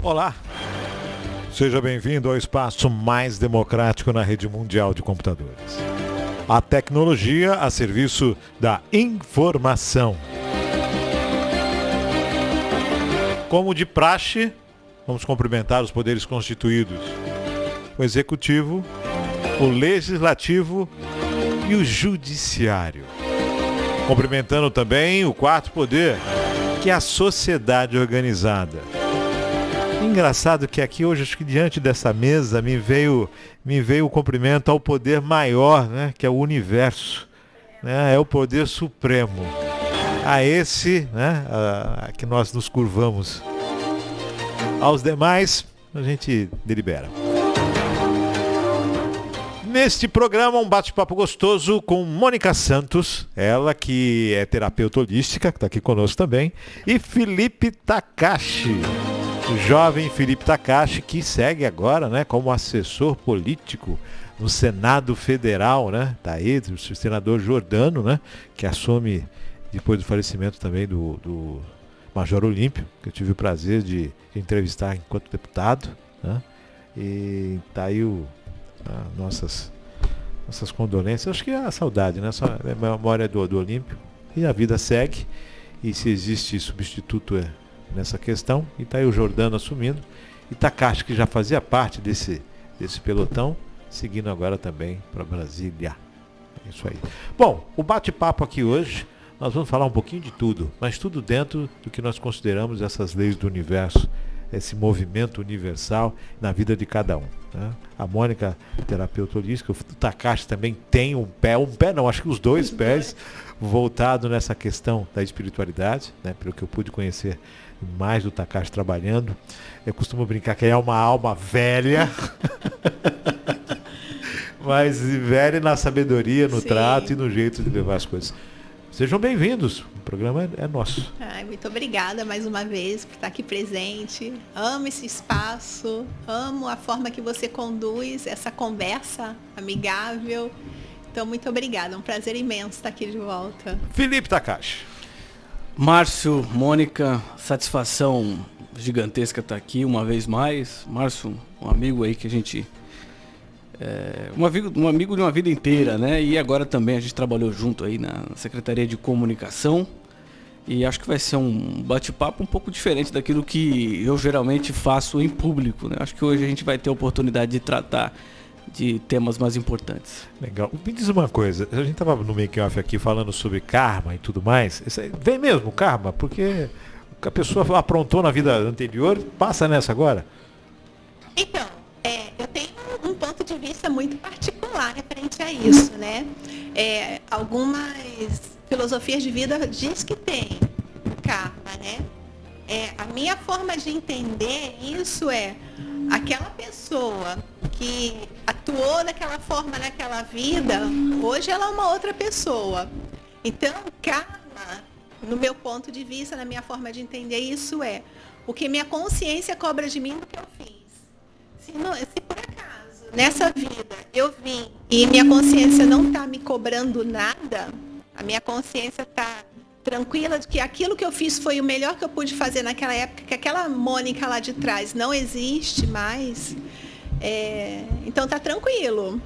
Olá, seja bem-vindo ao espaço mais democrático na rede mundial de computadores. A tecnologia a serviço da informação. Como de praxe, vamos cumprimentar os poderes constituídos: o executivo, o legislativo e o judiciário. Cumprimentando também o quarto poder, que é a sociedade organizada. Engraçado que aqui hoje, acho que diante dessa mesa, me veio o cumprimento ao poder maior, né, que é o universo, né, é o poder supremo. A esse, né, que nós nos curvamos. Aos demais, a gente delibera. Neste programa, um bate-papo gostoso com Mônica Santos, ela que é terapeuta holística, que está aqui conosco também, e Felipe Takashi. O jovem Felipe Takashi, que segue agora, né, como assessor político no Senado Federal, né? Tá aí o senador Giordano, né, que assume depois do falecimento também do Major Olímpio, que eu tive o prazer de entrevistar enquanto deputado, né? E tá aí nossas condolências. Acho que é a saudade, né? Só a memória do Olímpio. E a vida segue. E se existe substituto nessa questão, e está aí o Giordano assumindo, e Takashi, que já fazia parte desse pelotão, seguindo agora também para Brasília. É isso aí. Bom, o bate-papo aqui hoje, nós vamos falar um pouquinho de tudo, mas tudo dentro do que nós consideramos essas leis do universo, esse movimento universal na vida de cada um, né? A Mônica, terapeuta holística, o Takashi também tem um pé não, acho que os dois pés voltado nessa questão da espiritualidade, né? Pelo que eu pude conhecer mais do Takashi trabalhando. Eu costumo brincar que é uma alma velha, mas velha na sabedoria, no trato e no jeito de levar as coisas. Sejam bem-vindos, o programa é nosso. Muito obrigada mais uma vez por estar aqui presente. Amo esse espaço, amo a forma que você conduz essa conversa amigável. Então, muito obrigada, é um prazer imenso estar aqui de volta. Felipe Takashi. Márcio, Mônica, satisfação gigantesca estar aqui uma vez mais. Márcio, um amigo aí que a gente... um amigo de uma vida inteira, né? E agora também a gente trabalhou junto aí na Secretaria de Comunicação. E acho que vai ser um bate-papo um pouco diferente daquilo que eu geralmente faço em público, né? Acho que hoje a gente vai ter a oportunidade de tratar de temas mais importantes. Legal. Me diz uma coisa, a gente estava no make-off aqui falando sobre karma e tudo mais. Vem mesmo karma, porque o que a pessoa aprontou na vida anterior passa nessa agora? Então, eu tenho um ponto de vista muito particular referente a isso, né? Algumas filosofias de vida diz que tem karma, né? A minha forma de entender isso é aquela pessoa que atuou daquela forma naquela vida, hoje ela é uma outra pessoa. Então, karma, no meu ponto de vista, na minha forma de entender isso, é o que minha consciência cobra de mim do que eu fiz. Se por acaso, nessa vida, eu vim e minha consciência não está me cobrando nada, a minha consciência está tranquila de que aquilo que eu fiz foi o melhor que eu pude fazer naquela época, que aquela Mônica lá de trás não existe mais, então tá tranquilo,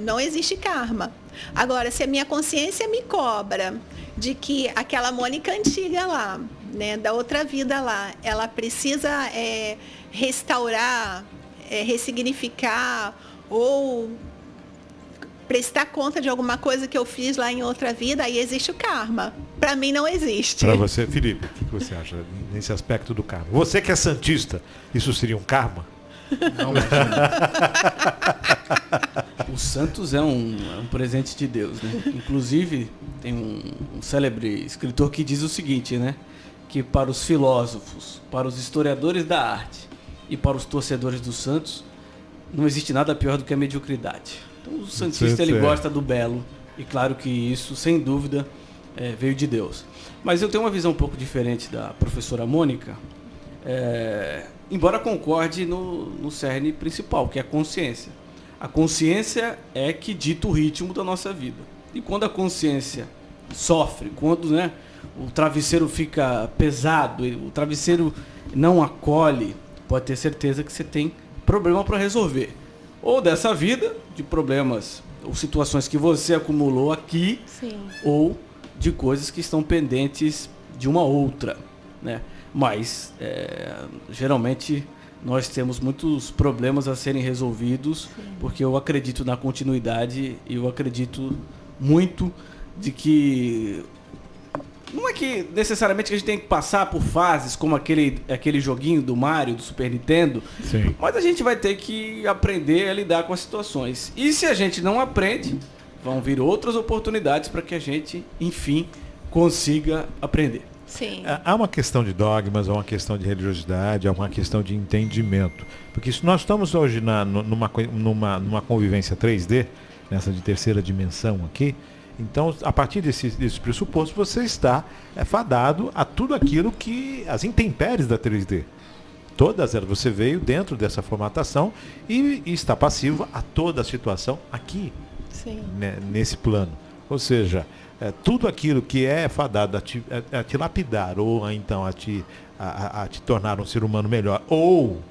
não existe karma. Agora, se a minha consciência me cobra de que aquela Mônica antiga lá, né, da outra vida lá, ela precisa restaurar, ressignificar ou prestar conta de alguma coisa que eu fiz lá em outra vida, aí existe o karma. Para mim não existe. Para você, Felipe, o que você acha nesse aspecto do karma? Você que é santista, isso seria um karma? Não, o Santos é um presente de Deus, né? Inclusive, tem um célebre escritor que diz o seguinte, né? Que para os filósofos, para os historiadores da arte e para os torcedores do Santos, não existe nada pior do que a mediocridade. Então, o santista, ele gosta do belo, e claro que isso, sem dúvida, veio de Deus. Mas eu tenho uma visão um pouco diferente da professora Mônica, embora concorde no cerne principal, que é a consciência. A consciência é que dita o ritmo da nossa vida. E quando a consciência sofre, quando, né, o travesseiro fica pesado, o travesseiro não acolhe, pode ter certeza que você tem problema para resolver. Ou dessa vida, de problemas ou situações que você acumulou aqui, Sim. ou de coisas que estão pendentes de uma outra, né? Mas, geralmente, nós temos muitos problemas a serem resolvidos, porque eu acredito na continuidade e eu acredito muito de que não é que necessariamente que a gente tem que passar por fases como aquele joguinho do Mario, do Super Nintendo, Sim. mas a gente vai ter que aprender a lidar com as situações. E se a gente não aprende, vão vir outras oportunidades para que a gente, enfim, consiga aprender. Sim. Há uma questão de dogmas, há uma questão de religiosidade, há uma questão de entendimento. Porque se nós estamos hoje numa convivência 3D, nessa de terceira dimensão aqui, então, a partir desse pressuposto, você está fadado a tudo aquilo que... as intempéries da 3D. Todas elas, você veio dentro dessa formatação e está passivo a toda a situação aqui, Sim. né, nesse plano. Ou seja, tudo aquilo que é fadado a te lapidar, ou então a te tornar um ser humano melhor, ou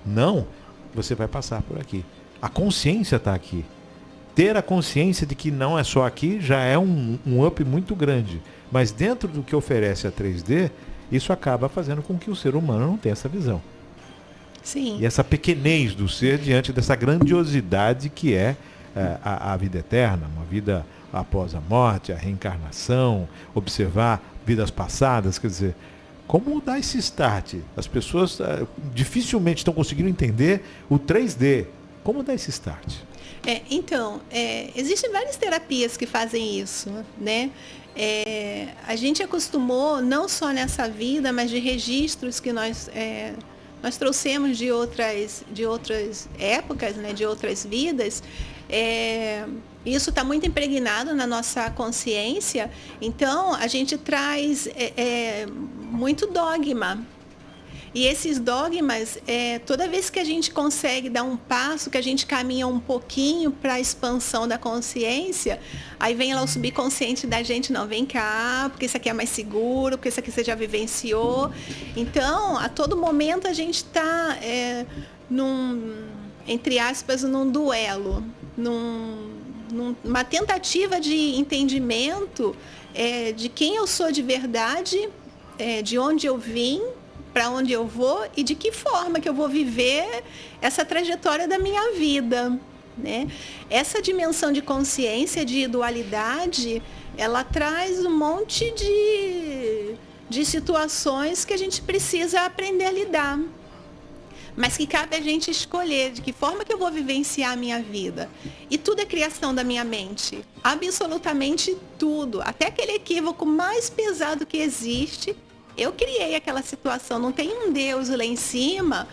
não, você vai passar por aqui. A consciência está aqui. Ter a consciência de que não é só aqui já é um up muito grande. Mas dentro do que oferece a 3D, isso acaba fazendo com que o ser humano não tenha essa visão. Sim. E essa pequenez do ser diante dessa grandiosidade que é a vida eterna, uma vida após a morte, a reencarnação, observar vidas passadas, quer dizer, como dar esse start? As pessoas dificilmente estão conseguindo entender o 3D. Como dar esse start? Então, existem várias terapias que fazem isso, né? A gente acostumou, não só nessa vida, mas de registros que nós trouxemos de outras épocas, né? De outras vidas. Isso está muito impregnado na nossa consciência, então a gente traz muito dogma. E esses dogmas, toda vez que a gente consegue dar um passo, que a gente caminha um pouquinho para a expansão da consciência, aí vem lá o subconsciente da gente, não, vem cá, porque isso aqui é mais seguro, porque isso aqui você já vivenciou. Então, a todo momento a gente está, entre aspas, num duelo, numa tentativa de entendimento de quem eu sou de verdade, de onde eu vim, para onde eu vou e de que forma que eu vou viver essa trajetória da minha vida, né? Essa dimensão de consciência, de dualidade, ela traz um monte de situações que a gente precisa aprender a lidar. Mas que cabe a gente escolher de que forma que eu vou vivenciar a minha vida. E tudo é criação da minha mente. Absolutamente tudo. Até aquele equívoco mais pesado que existe, eu criei aquela situação. Não tem um Deus lá em cima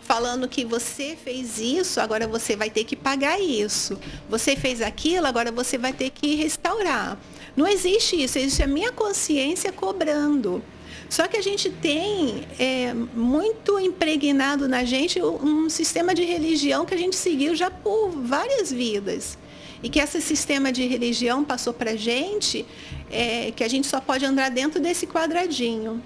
falando que você fez isso, agora você vai ter que pagar isso. Você fez aquilo, agora você vai ter que restaurar. Não existe isso. Existe a minha consciência cobrando. Só que a gente tem muito impregnado na gente um sistema de religião que a gente seguiu já por várias vidas. E que esse sistema de religião passou para a gente, que a gente só pode andar dentro desse quadradinho.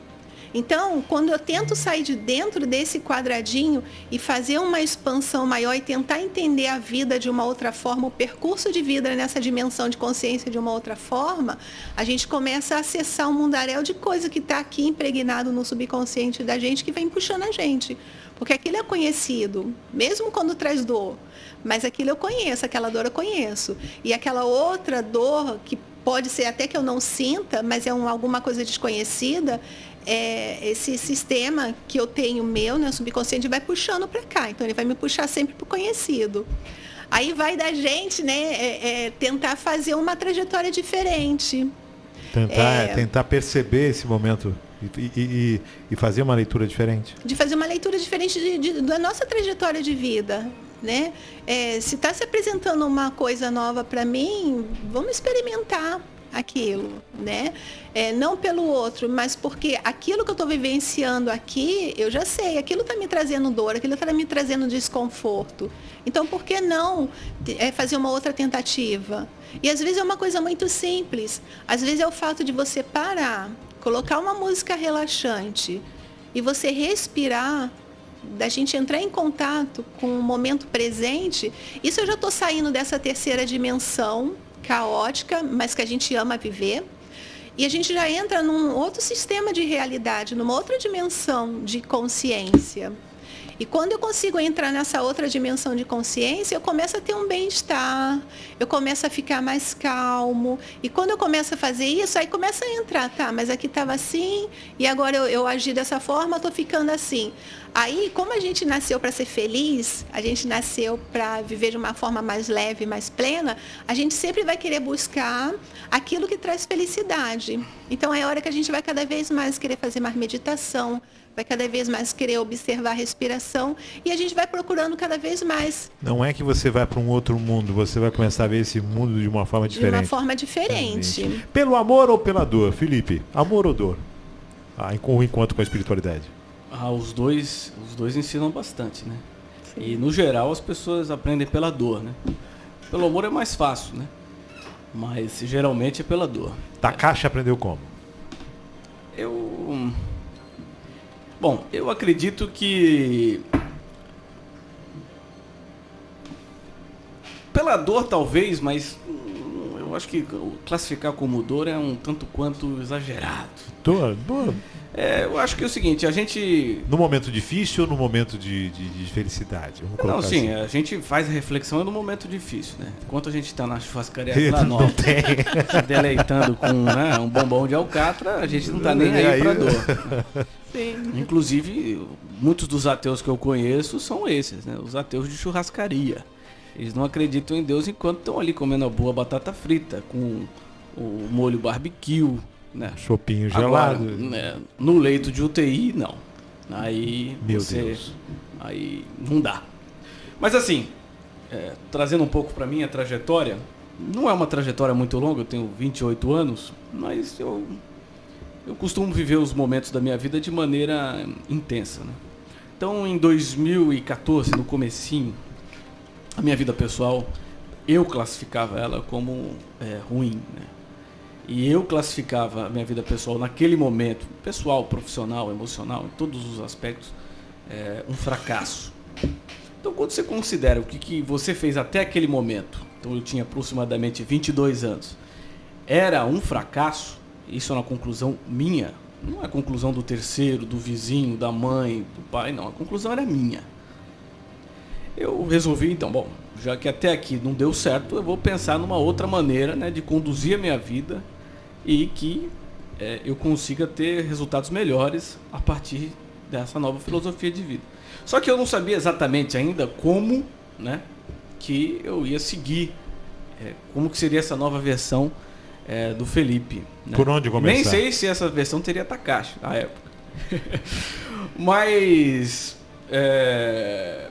Então, quando eu tento sair de dentro desse quadradinho e fazer uma expansão maior e tentar entender a vida de uma outra forma, o percurso de vida nessa dimensão de consciência de uma outra forma, a gente começa a acessar um mundaréu de coisa que está aqui impregnado no subconsciente da gente, que vem puxando a gente. Porque aquilo é conhecido, mesmo quando traz dor. Mas aquilo eu conheço, aquela dor eu conheço. E aquela outra dor, que pode ser até que eu não sinta, mas é alguma coisa desconhecida, esse sistema que eu tenho meu, né, subconsciente, vai puxando para cá. Então, ele vai me puxar sempre para o conhecido. Aí vai da gente, né, tentar fazer uma trajetória diferente. Tentar perceber esse momento e fazer uma leitura diferente. De fazer uma leitura diferente da nossa trajetória de vida. Né? Se está se apresentando uma coisa nova para mim, vamos experimentar aquilo, né? Não pelo outro, mas porque aquilo que eu estou vivenciando aqui, eu já sei, aquilo está me trazendo dor, aquilo está me trazendo desconforto. Então, por que não fazer uma outra tentativa? E às vezes é uma coisa muito simples. Às vezes é o fato de você parar, colocar uma música relaxante e você respirar, da gente entrar em contato com o momento presente. Isso eu já estou saindo dessa terceira dimensão caótica, mas que a gente ama viver. E a gente já entra num outro sistema de realidade, numa outra dimensão de consciência. E quando eu consigo entrar nessa outra dimensão de consciência, eu começo a ter um bem-estar, eu começo a ficar mais calmo. E quando eu começo a fazer isso, aí começa a entrar, tá, mas aqui estava assim, e agora eu agi dessa forma, estou ficando assim. Aí, como a gente nasceu para ser feliz, a gente nasceu para viver de uma forma mais leve, mais plena, a gente sempre vai querer buscar aquilo que traz felicidade. Então, é hora que a gente vai cada vez mais querer fazer mais meditação, vai cada vez mais querer observar a respiração e a gente vai procurando cada vez mais. Não é que você vai para um outro mundo, você vai começar a ver esse mundo de uma forma diferente. De uma forma diferente. Pelo amor ou pela dor, Felipe? Amor ou dor? O encontro com a espiritualidade. Os dois ensinam bastante, né? Sim. E no geral as pessoas aprendem pela dor, né? Pelo amor é mais fácil, né? Mas geralmente é pela dor. Takashi aprendeu como? Eu acredito que pela dor talvez, mas eu acho que classificar como dor é um tanto quanto exagerado. Dor? Eu acho que é o seguinte, a gente... No momento difícil ou no momento de felicidade? Não, sim, assim. A gente faz a reflexão no momento difícil, né? Enquanto a gente está na churrascaria lá nova, se deleitando com um bombom de alcatra, a gente não está nem aí para dor. Sim. Inclusive, muitos dos ateus que eu conheço são esses, né? Os ateus de churrascaria. Eles não acreditam em Deus enquanto estão ali comendo a boa batata frita, com o molho barbecue, né? Chopinho gelado. Agora, né, no leito de UTI, não. Aí Deus. Aí não dá. Mas assim, trazendo um pouco para minha trajetória, não é uma trajetória muito longa, eu tenho 28 anos, mas eu costumo viver os momentos da minha vida de maneira intensa, né? Então, em 2014, no comecinho, a minha vida pessoal, eu classificava ela como ruim, né? E eu classificava a minha vida pessoal naquele momento, pessoal, profissional, emocional, em todos os aspectos, um fracasso. Então, quando você considera o que você fez até aquele momento, então eu tinha aproximadamente 22 anos, era um fracasso, isso é uma conclusão minha, não é a conclusão do terceiro, do vizinho, da mãe, do pai, não, a conclusão era minha. Eu resolvi, então, bom, já que até aqui não deu certo, eu vou pensar numa outra maneira, né, de conduzir a minha vida e que eu consiga ter resultados melhores a partir dessa nova filosofia de vida. Só que eu não sabia exatamente ainda como, né, que eu ia seguir, como que seria essa nova versão do Felipe. Né? Por onde começar? Nem sei se essa versão teria Takashi na época. Mas,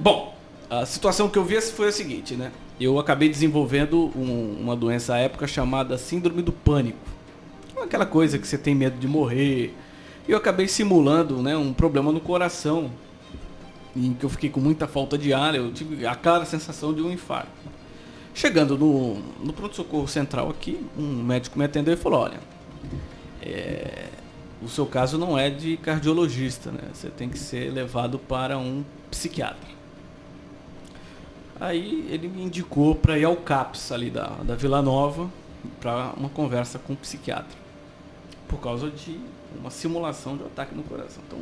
bom, a situação que eu vi foi a seguinte, né? Eu acabei desenvolvendo uma doença à época chamada síndrome do pânico. Aquela coisa que você tem medo de morrer. E eu acabei simulando, né, um problema no coração, em que eu fiquei com muita falta de ar, eu tive a clara sensação de um infarto. Chegando no pronto-socorro central aqui, um médico me atendeu e falou, olha, o seu caso não é de cardiologista, né? Você tem que ser levado para um psiquiatra. Aí ele me indicou para ir ao CAPS ali da Vila Nova para uma conversa com o psiquiatra, por causa de uma simulação de ataque no coração. Então,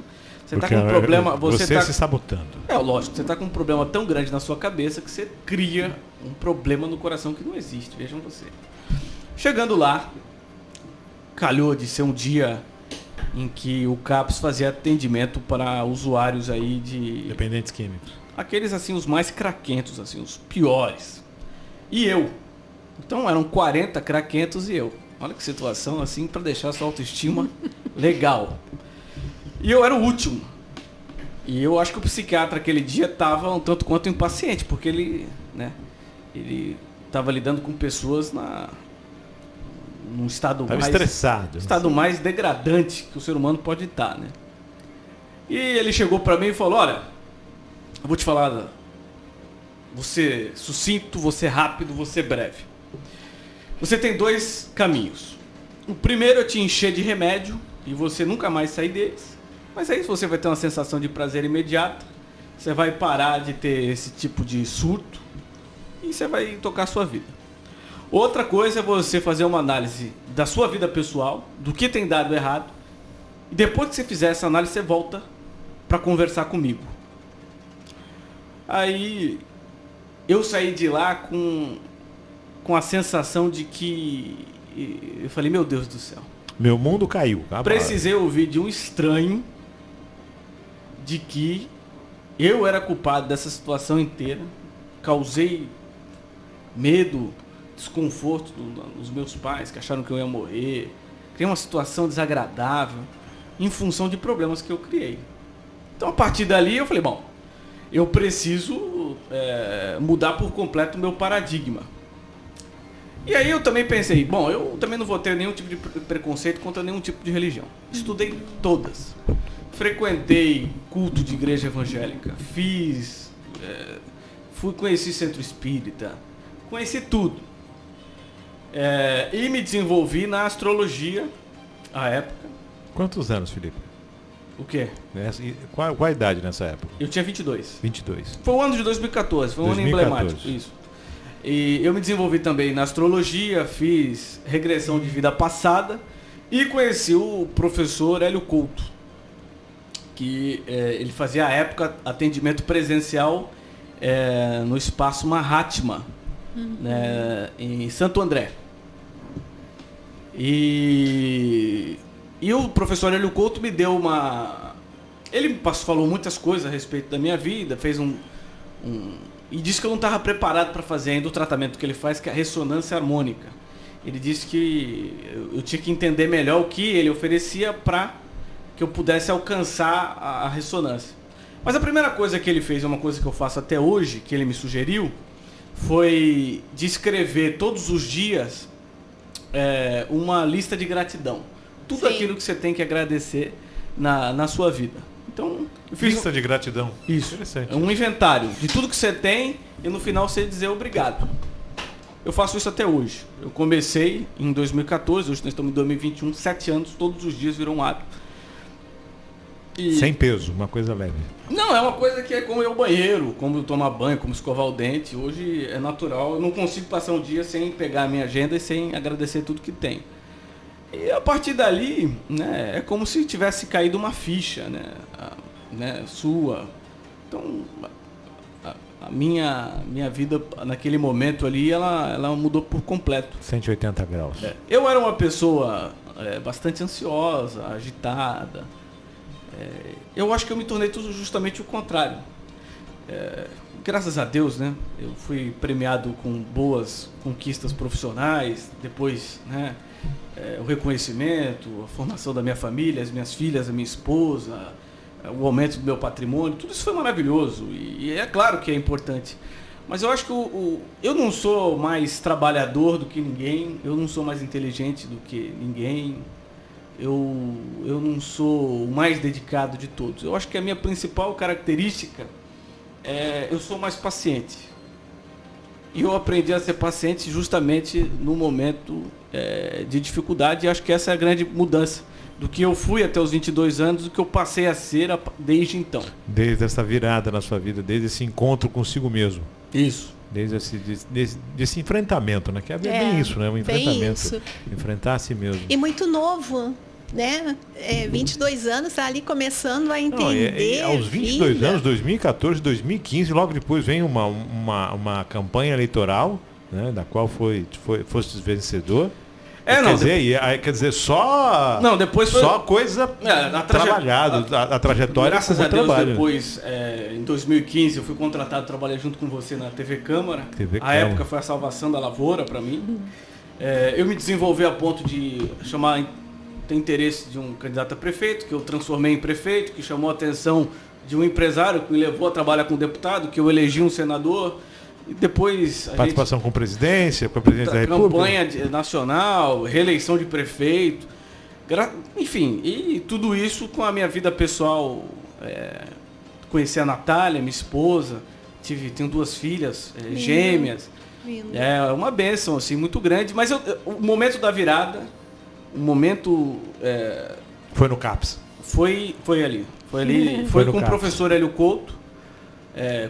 você está com um problema... Você se sabotando. Lógico, você está com um problema tão grande na sua cabeça que você cria um problema no coração que não existe, vejam você. Chegando lá, calhou de ser um dia em que o CAPS fazia atendimento para usuários aí de... Dependentes químicos. Aqueles assim, os mais craquentos, assim, os piores. E eu. Então eram 40 craquentos e eu. Olha que situação assim para deixar a sua autoestima legal. E eu era o último. E eu acho que o psiquiatra aquele dia estava um tanto quanto impaciente, porque ele estava lidando com pessoas num estado mais estressado. Estado mais degradante que o ser humano pode estar, né? E ele chegou para mim e falou: olha, eu vou te falar, você sucinto, você rápido, você breve. Você tem 2 caminhos. O primeiro é te encher de remédio e você nunca mais sair deles. Mas aí você vai ter uma sensação de prazer imediato, você vai parar de ter esse tipo de surto e você vai tocar a sua vida. Outra coisa é você fazer uma análise da sua vida pessoal, do que tem dado errado, e depois que você fizer essa análise, você volta para conversar comigo. Aí eu saí de lá com a sensação de que... Eu falei, meu Deus do céu. Meu mundo caiu. Precisei ouvir de um estranho de que eu era culpado dessa situação inteira. Causei medo, desconforto nos meus pais, que acharam que eu ia morrer. Criei uma situação desagradável em função de problemas que eu criei. Então, a partir dali, eu falei, bom, eu preciso mudar por completo o meu paradigma. E aí eu também pensei, bom, eu também não vou ter nenhum tipo de preconceito contra nenhum tipo de religião. Estudei todas. Frequentei culto de igreja evangélica. Conheci centro espírita. Conheci tudo. E me desenvolvi na astrologia, à época. Quantos anos, Felipe? O quê? Qual a idade nessa época? Eu tinha 22. 22. Foi o ano de 2014, foi um ano emblemático. Isso. E eu me desenvolvi também na astrologia, fiz regressão de vida passada e conheci o professor Hélio Couto, que ele fazia à época atendimento presencial no espaço Mahatma, né, em Santo André. E o professor Hélio Couto me deu ele falou muitas coisas a respeito da minha vida, fez e disse que eu não estava preparado para fazer ainda o tratamento que ele faz, que é a ressonância harmônica. Ele disse que eu tinha que entender melhor o que ele oferecia para que eu pudesse alcançar a ressonância. Mas a primeira coisa que ele fez, uma coisa que eu faço até hoje, que ele me sugeriu, foi de escrever todos os dias uma lista de gratidão. Tudo aquilo que você tem que agradecer na sua vida. Então, eu fiz lista de gratidão. Isso. Interessante. É um inventário de tudo que você tem e no final você dizer obrigado. Eu faço isso até hoje. Eu comecei em 2014, hoje nós estamos em 2021, 7 anos, todos os dias virou um hábito. Sem peso, uma coisa leve. Não, é uma coisa que é como ir ao banheiro, como tomar banho, como escovar o dente. Hoje é natural, eu não consigo passar um dia sem pegar a minha agenda e sem agradecer tudo que tenho. E a partir dali, né, é como se tivesse caído uma ficha, né, sua. Então, a minha vida naquele momento ali, ela mudou por completo. 180 graus. Eu era uma pessoa bastante ansiosa, agitada. Eu acho que eu me tornei tudo justamente o contrário. Graças a Deus, né, eu fui premiado com boas conquistas profissionais, depois, né, o reconhecimento, a formação da minha família, as minhas filhas, a minha esposa, o aumento do meu patrimônio, tudo isso foi maravilhoso e é claro que é importante. Mas eu acho que eu não sou mais trabalhador do que ninguém, eu não sou mais inteligente do que ninguém, eu não sou o mais dedicado de todos. Eu acho que a minha principal característica eu sou mais paciente. E eu aprendi a ser paciente justamente no momento de dificuldade, e acho que essa é a grande mudança do que eu fui até os 22 anos, do que eu passei a ser desde então. Desde essa virada na sua vida, desde esse encontro consigo mesmo. Isso. Desde esse enfrentamento, né? Que é bem isso, né? Um enfrentamento. Isso. Enfrentar a si mesmo. E muito novo, né? 22 anos, tá ali começando a entender. Aos 22 anos, 2014, 2015, logo depois vem uma campanha eleitoral, né? Da qual foste vencedor. Quer dizer, só. Não, depois foi. Só coisa trabalhada, a trajetória. Graças a Deus, trabalho. depois, em 2015, eu fui contratado, trabalhei junto com você na TV Câmara. A época foi a salvação da lavoura para mim. Eu me desenvolvi a ponto de ter interesse de um candidato a prefeito, que eu transformei em prefeito, que chamou a atenção de um empresário que me levou a trabalhar com deputado, que eu elegi um senador. E depois participação com presidência, com a presidência da República. Campanha nacional, reeleição de prefeito. Enfim, e tudo isso com a minha vida pessoal. Conheci a Natália, minha esposa. Tenho 2 filhas gêmeas. Lindo. É uma bênção assim, muito grande. Mas o momento da virada, o momento... Foi no CAPS. Foi ali. Foi com o professor Hélio Couto.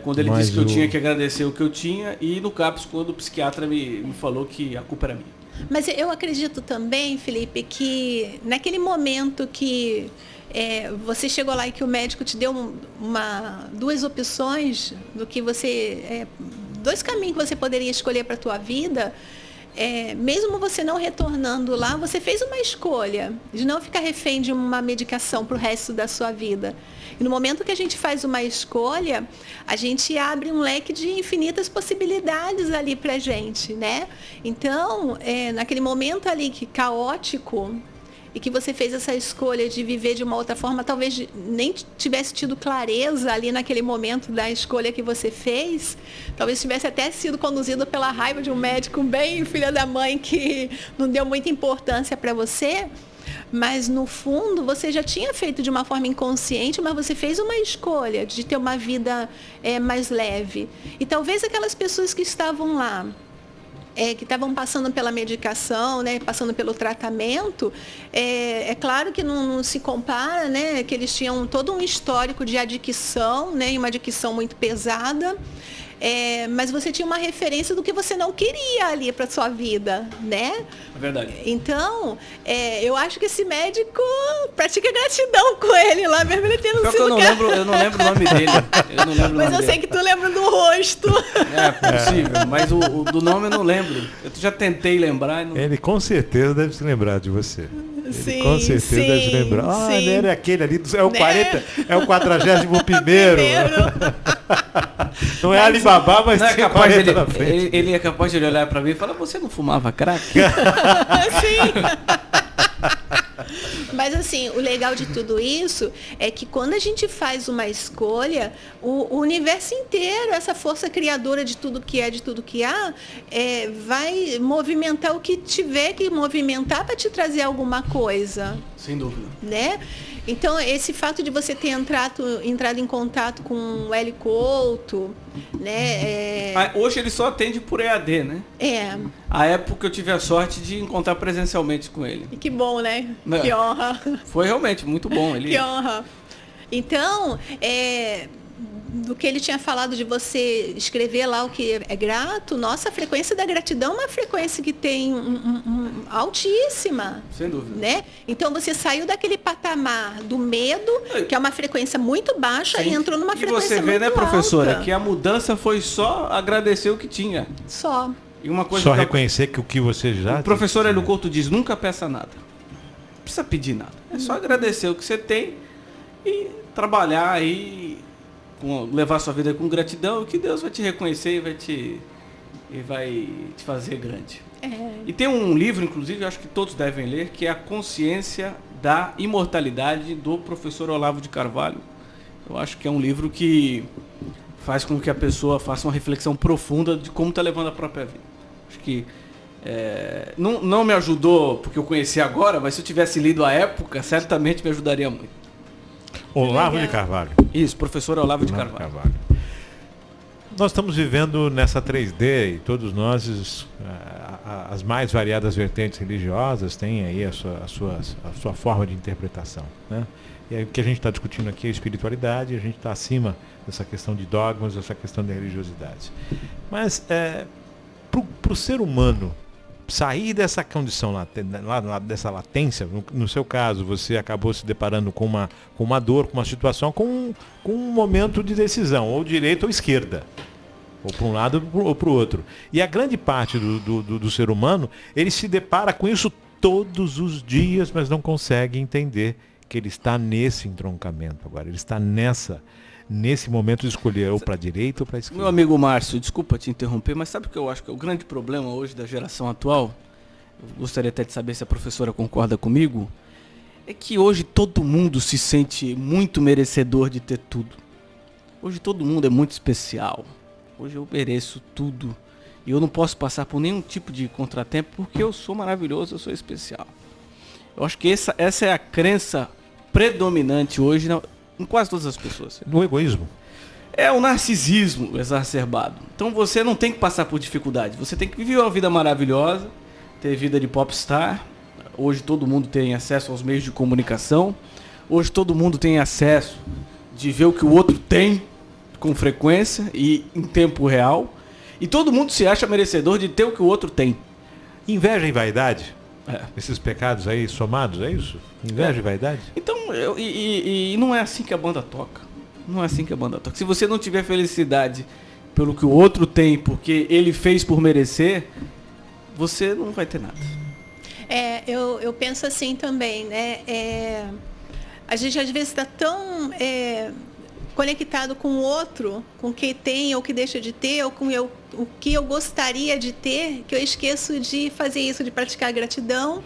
Quando ele disse que eu tinha que agradecer o que eu tinha, e no CAPS, quando o psiquiatra me falou que a culpa era minha. Mas eu acredito também, Felipe, que naquele momento que você chegou lá e que o médico te deu 2 opções do que você... 2 caminhos que você poderia escolher para a tua vida, mesmo você não retornando lá, você fez uma escolha de não ficar refém de uma medicação para o resto da sua vida. E no momento que a gente faz uma escolha, a gente abre um leque de infinitas possibilidades ali pra gente, né? Então, naquele momento ali caótico, e que você fez essa escolha de viver de uma outra forma, talvez nem tivesse tido clareza ali naquele momento da escolha que você fez, talvez tivesse até sido conduzido pela raiva de um médico bem filha da mãe que não deu muita importância para você. Mas, no fundo, você já tinha feito de uma forma inconsciente, mas você fez uma escolha de ter uma vida mais leve. E talvez aquelas pessoas que estavam lá, que estavam passando pela medicação, né, passando pelo tratamento, é claro que não se compara, né, que eles tinham todo um histórico de adicção, né, e uma adicção muito pesada. Mas você tinha uma referência do que você não queria ali para sua vida, né? É verdade. Então, eu acho que esse médico pratica gratidão com ele lá, mesmo ele tendo sido... Eu não lembro o nome dele. Mas eu sei que tu lembra do rosto. É possível, mas o do nome eu não lembro. Eu já tentei lembrar. Ele com certeza deve se lembrar de você. Sim, com certeza deve se lembrar. Ele era aquele ali, é o 41º. Não é Alibaba, mas é capaz ele é capaz de olhar para mim e falar: você não fumava crack? Sim. Mas assim, o legal de tudo isso é que quando a gente faz uma escolha, o universo inteiro, essa força criadora de tudo que é, de tudo que há, vai movimentar o que tiver que movimentar para te trazer alguma coisa. Sem dúvida. Né? Então, esse fato de você ter entrado em contato com o Hélio Couto, né? Hoje ele só atende por EAD, né? A época eu tive a sorte de encontrar presencialmente com ele. E que bom, né? Que honra. Foi realmente muito bom. Que honra. Então, do que ele tinha falado de você escrever lá o que é grato, nossa, a frequência da gratidão é uma frequência que tem altíssima. Sem dúvida. Né? Então você saiu daquele patamar do medo, que é uma frequência muito baixa, e entrou numa frequência muito alta. E você vê, né, professora, que a mudança foi só agradecer o que tinha. Só. E uma coisa só reconhecer que o que você já... O professor Hélio Couto diz: nunca peça nada. Não precisa pedir nada. É só agradecer o que você tem e trabalhar aí, levar sua vida com gratidão, que Deus vai te reconhecer e vai te fazer grande. E tem um livro, inclusive, eu acho que todos devem ler, que é A Consciência da Imortalidade, do professor Olavo de Carvalho. Eu acho que é um livro que faz com que a pessoa faça uma reflexão profunda de como está levando a própria vida. Acho que não me ajudou porque eu conheci agora, mas se eu tivesse lido à época, certamente me ajudaria muito. Olavo de Carvalho. Isso, professor Olavo de Carvalho. Nós estamos vivendo nessa 3D e todos nós, as mais variadas vertentes religiosas têm aí a sua forma de interpretação, né? E aí, o que a gente está discutindo aqui é a espiritualidade, a gente está acima dessa questão de dogmas, dessa questão de religiosidade. Mas para o ser humano sair dessa condição, dessa latência, no seu caso, você acabou se deparando com uma dor, com uma situação, com um momento de decisão, ou direita ou esquerda, ou para um lado ou para o outro. E a grande parte do ser humano, ele se depara com isso todos os dias, mas não consegue entender que ele está nesse entroncamento agora, ele está nesse momento de escolher ou para a direita ou para a esquerda. Meu amigo Márcio, desculpa te interromper, mas sabe o que eu acho que é o grande problema hoje da geração atual? Eu gostaria até de saber se a professora concorda comigo. É que hoje todo mundo se sente muito merecedor de ter tudo. Hoje todo mundo é muito especial. Hoje eu mereço tudo. E eu não posso passar por nenhum tipo de contratempo porque eu sou maravilhoso, eu sou especial. Eu acho que essa é a crença predominante hoje em quase todas as pessoas. No egoísmo. É o narcisismo exacerbado. Então você não tem que passar por dificuldade. Você tem que viver uma vida maravilhosa, ter vida de popstar. Hoje todo mundo tem acesso aos meios de comunicação. Hoje todo mundo tem acesso de ver o que o outro tem com frequência e em tempo real. E todo mundo se acha merecedor de ter o que o outro tem. Inveja e vaidade? Esses pecados aí somados, é isso? Inveja e vaidade? Então, e não é assim que a banda toca. Não é assim que a banda toca. Se você não tiver felicidade pelo que o outro tem, porque ele fez por merecer, você não vai ter nada. Eu penso assim também, né? A gente às vezes está tão conectado com o outro, com o que tem ou que deixa de ter, ou com o que eu gostaria de ter, que eu esqueço de fazer isso, de praticar gratidão,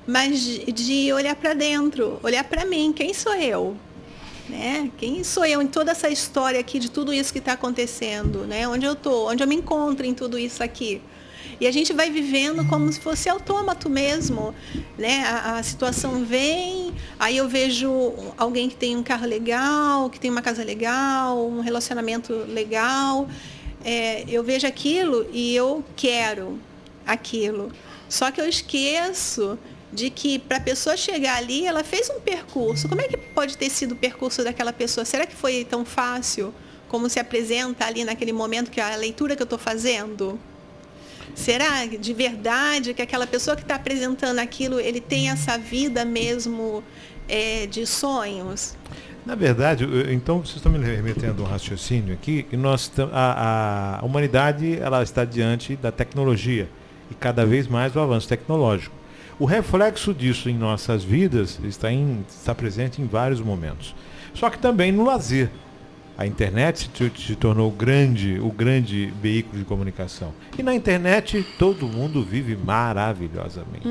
mas de olhar para dentro, olhar para mim, quem sou eu? Né? Quem sou eu em toda essa história aqui, de tudo isso que está acontecendo, né? Onde eu estou, onde eu me encontro em tudo isso aqui. E a gente vai vivendo como se fosse autômato mesmo, né? A situação vem, aí eu vejo alguém que tem um carro legal, que tem uma casa legal, um relacionamento legal. Eu vejo aquilo e eu quero aquilo. Só que eu esqueço de que para a pessoa chegar ali, ela fez um percurso. Como é que pode ter sido o percurso daquela pessoa? Será que foi tão fácil como se apresenta ali naquele momento, que a leitura que eu estou fazendo? Será de verdade que aquela pessoa que está apresentando aquilo, ele tem essa vida mesmo de sonhos? Na verdade, então vocês estão me remetendo a um raciocínio aqui, que a humanidade ela está diante da tecnologia e cada vez mais o avanço tecnológico. O reflexo disso em nossas vidas está presente em vários momentos. Só que também no lazer. A internet se tornou o grande veículo de comunicação. E na internet todo mundo vive maravilhosamente.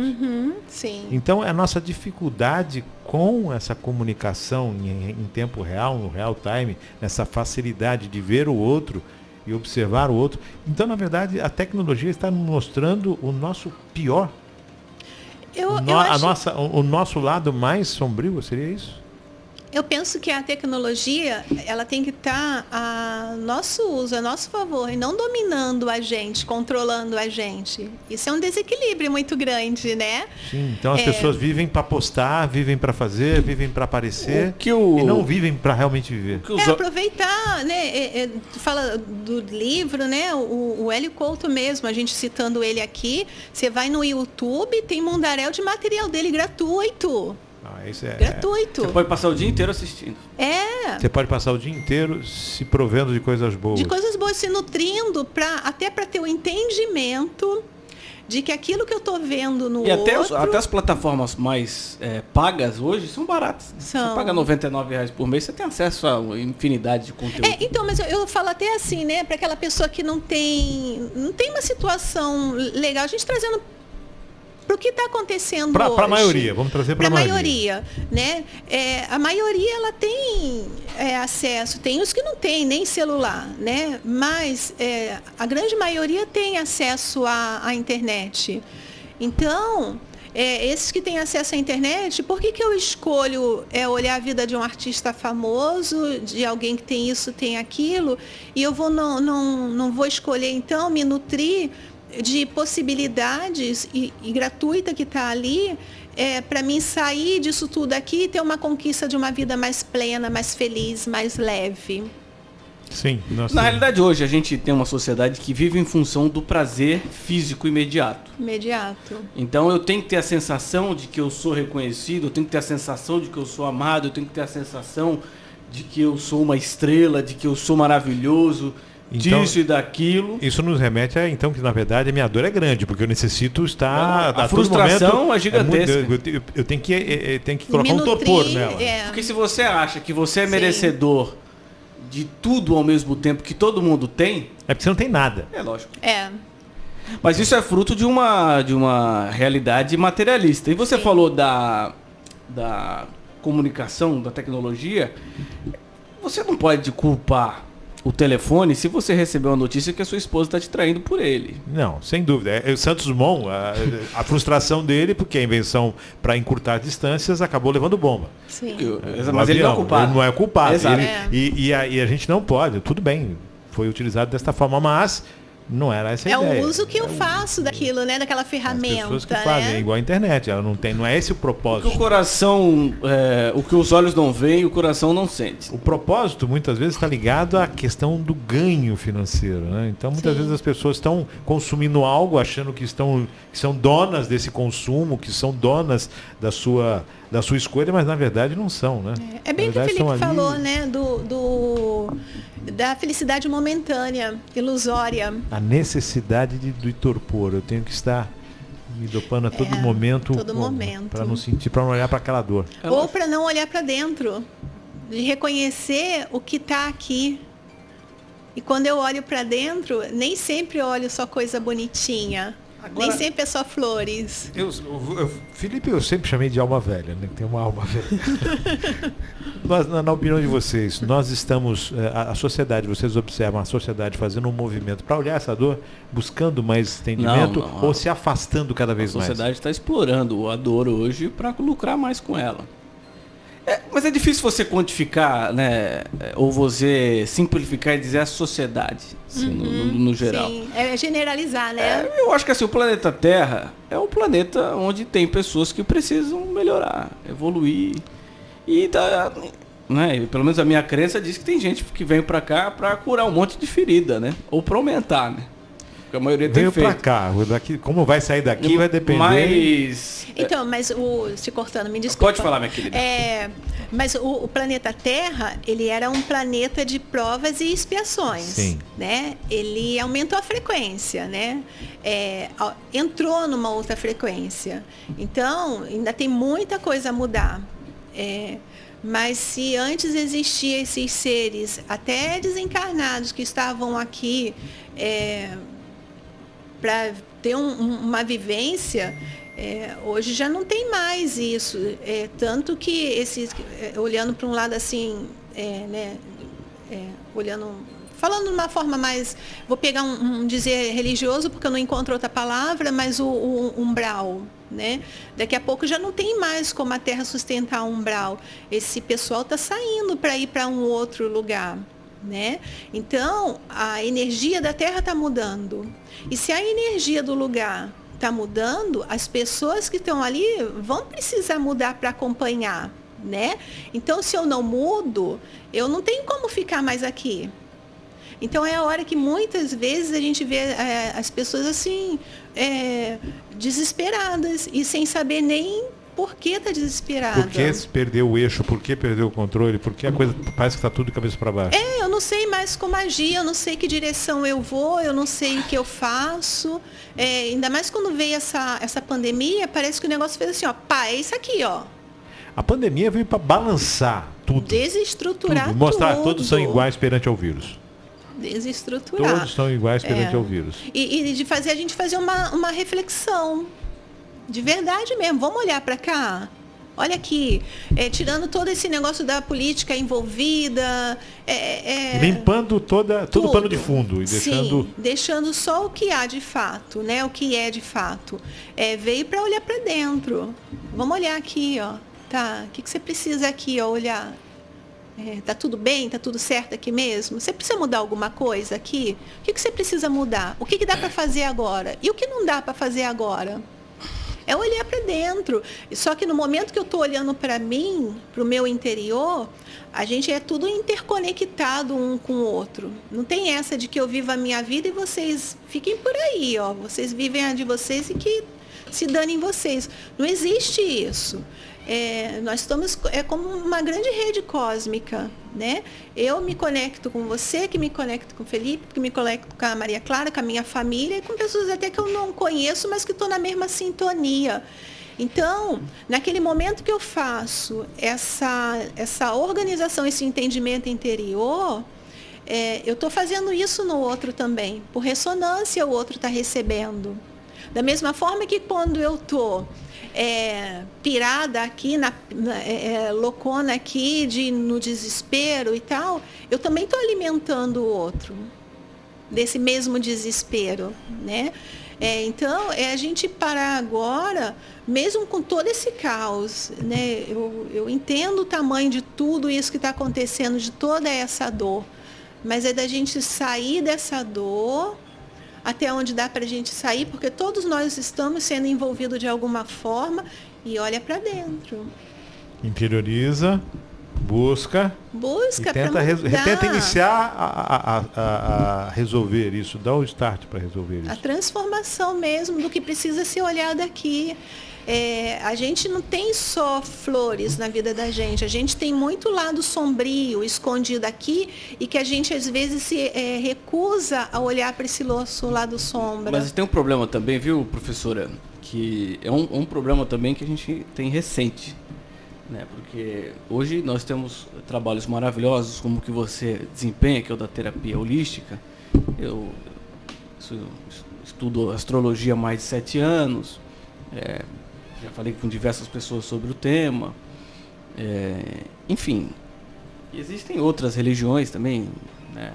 Sim. Então a nossa dificuldade com essa comunicação em tempo real, no real time, nessa facilidade de ver o outro e observar o outro. Então, na verdade, a tecnologia está mostrando o nosso pior. O nosso lado mais sombrio, seria isso? Eu penso que a tecnologia, ela tem que estar a nosso uso, a nosso favor, e não dominando a gente, controlando a gente. Isso é um desequilíbrio muito grande, né? Sim, então as pessoas vivem para postar, vivem para fazer, vivem para aparecer, e não vivem para realmente viver. Aproveitar, né? Fala do livro, né? O Hélio Couto mesmo, a gente citando ele aqui, você vai no YouTube, tem mundaréu de material dele gratuito. Isso é gratuito. Você pode passar o dia inteiro assistindo. Você pode passar o dia inteiro se provendo de coisas boas. De coisas boas, se nutrindo, até para ter o entendimento de que aquilo que eu estou vendo no outro... Até as plataformas mais pagas hoje são baratas. Você paga R$99 por mês, você tem acesso a uma infinidade de conteúdo. Então, mas eu falo até assim, né? Para aquela pessoa que não tem uma situação legal, a gente trazendo para o que está acontecendo hoje. Para a maioria, vamos trazer para a maioria. Né? A maioria ela tem acesso, tem os que não tem nem celular, né? Mas a grande maioria tem acesso à internet. Então, esses que têm acesso à internet, por que eu escolho olhar a vida de um artista famoso, de alguém que tem isso, tem aquilo, e eu não vou escolher, então, me nutrir de possibilidades e gratuita que está ali, para mim sair disso tudo aqui e ter uma conquista de uma vida mais plena, mais feliz, mais leve. Sim. Na realidade, hoje a gente tem uma sociedade que vive em função do prazer físico imediato. Então eu tenho que ter a sensação de que eu sou reconhecido, eu tenho que ter a sensação de que eu sou amado, eu tenho que ter a sensação de que eu sou uma estrela, de que eu sou maravilhoso, então, disso e daquilo. Isso nos remete a, então, que na verdade a minha dor é grande, porque eu necessito estar... A frustração é gigantesca. Eu tenho que colocar um torpor nela. Porque se você acha que você é merecedor de tudo ao mesmo tempo que todo mundo tem... É porque você não tem nada. É lógico. Mas isso é fruto de uma realidade materialista. E você falou da comunicação, da tecnologia. Você não pode culpar o telefone se você recebeu uma notícia que a sua esposa está te traindo por ele. Não, sem dúvida. O Santos Dumont, a frustração dele, porque a invenção para encurtar distâncias acabou levando bomba. Sim. Mas ele não é culpado. Ele não é culpado. Exato. E a gente não pode. Tudo bem, foi utilizado desta forma, mas não era essa a ideia. É o uso que eu faço daquilo, né? Daquela ferramenta. As pessoas que fazem, é igual a internet, ela não é esse o propósito. Porque o coração, o que os olhos não veem, o coração não sente. O propósito muitas vezes está ligado à questão do ganho financeiro, né? Então muitas vezes as pessoas estão consumindo algo achando que são donas desse consumo, que são donas da sua escolha, mas na verdade não são, né? É bem o que o Felipe falou, né? Da felicidade momentânea, ilusória. A necessidade do torpor. Eu tenho que estar me dopando a todo momento. Para não sentir, para não olhar para aquela dor. Ou para não olhar para dentro. De reconhecer o que está aqui. E quando eu olho para dentro, nem sempre eu olho só coisa bonitinha. Agora, nem sempre é só flores. Felipe, eu sempre chamei de alma velha, né? Tem uma alma velha. Mas, na opinião de vocês, nós estamos, a sociedade, vocês observam a sociedade fazendo um movimento para olhar essa dor, buscando mais entendimento ou se afastando cada vez mais? A sociedade está explorando a dor hoje para lucrar mais com ela. Mas é difícil você quantificar, né? Ou você simplificar e dizer a sociedade, assim, no geral. Sim, é generalizar, né? Eu acho que assim, o planeta Terra é um planeta onde tem pessoas que precisam melhorar, evoluir. E né? Pelo menos a minha crença diz que tem gente que vem para cá para curar um monte de ferida, né? Ou para aumentar, né? Porque a maioria tem feito. Veio para cá, como vai sair daqui vai depender. Então, mas se cortando, me desculpa. Pode falar, minha querida. Mas o planeta Terra, ele era um planeta de provas e expiações. Sim. Né? Ele aumentou a frequência, né? Entrou numa outra frequência. Então, ainda tem muita coisa a mudar. Mas se antes existiam esses seres, até desencarnados, que estavam aqui para ter uma vivência, hoje já não tem mais isso. Tanto que olhando para um lado assim, né, falando de uma forma mais, vou pegar um dizer religioso, porque eu não encontro outra palavra, mas o umbral. Né? Daqui a pouco já não tem mais como a Terra sustentar um umbral. Esse pessoal está saindo para ir para um outro lugar. Né? Então, a energia da Terra está mudando. E se a energia do lugar está mudando, as pessoas que estão ali vão precisar mudar para acompanhar. Né? Então, se eu não mudo, eu não tenho como ficar mais aqui. Então é a hora que muitas vezes a gente vê as pessoas assim, desesperadas e sem saber nem por que está desesperada. Por que perdeu o eixo, por que perdeu o controle, por que a coisa parece que está tudo de cabeça para baixo. Eu não sei mais como agir, eu não sei que direção eu vou, eu não sei o que eu faço. Ainda mais quando veio essa pandemia, parece que o negócio fez assim, é isso aqui, ó. A pandemia veio para balançar tudo. Desestruturar tudo. Mostrar que todos são iguais perante ao vírus. Desestruturar. Todos são iguais perante ao vírus. E de fazer a gente fazer uma reflexão. De verdade mesmo. Vamos olhar para cá? Olha aqui, tirando todo esse negócio da política envolvida. Limpando todo o pano de fundo. E deixando só o que há de fato, né? O que é de fato. Veio para olhar para dentro. Vamos olhar aqui, ó. Tá, o que você precisa aqui, ó, olhar? Tá tudo bem? Tá tudo certo aqui mesmo? Você precisa mudar alguma coisa aqui? O que você precisa mudar? O que dá para fazer agora? E o que não dá para fazer agora? É olhar para dentro. Só que no momento que eu estou olhando para mim, para o meu interior, a gente é tudo interconectado um com o outro. Não tem essa de que eu vivo a minha vida e vocês fiquem por aí, ó. Vocês vivem a de vocês e que se danem vocês. Não existe isso. Nós estamos como uma grande rede cósmica, né? Eu me conecto com você, que me conecto com o Felipe, que me conecto com a Maria Clara, com a minha família e com pessoas até que eu não conheço, mas que estão na mesma sintonia. Então, naquele momento que eu faço essa organização, esse entendimento interior, eu estou fazendo isso no outro também. Por ressonância, o outro está recebendo. Da mesma forma que quando eu estou pirada aqui, loucona aqui, no desespero e tal, eu também estou alimentando o outro desse mesmo desespero, né? Então, a gente parar agora, mesmo com todo esse caos, né? Eu entendo o tamanho de tudo isso que está acontecendo, de toda essa dor, mas é da gente sair dessa dor até onde dá para a gente sair, porque todos nós estamos sendo envolvidos de alguma forma e olha para dentro. Interioriza, busca e tenta iniciar a resolver isso, dá o start para resolver isso. A transformação mesmo do que precisa ser olhado aqui. A gente não tem só flores na vida da gente, a gente tem muito lado sombrio, escondido aqui, e que a gente às vezes se recusa a olhar para esse lado sombra. Mas tem um problema também, viu, professora? Que é um problema também que a gente tem recente, né? Porque hoje nós temos trabalhos maravilhosos como o que você desempenha, que é o da terapia holística. Eu estudo astrologia há mais de 7 anos, já falei com diversas pessoas sobre o tema. Enfim, existem outras religiões também, né?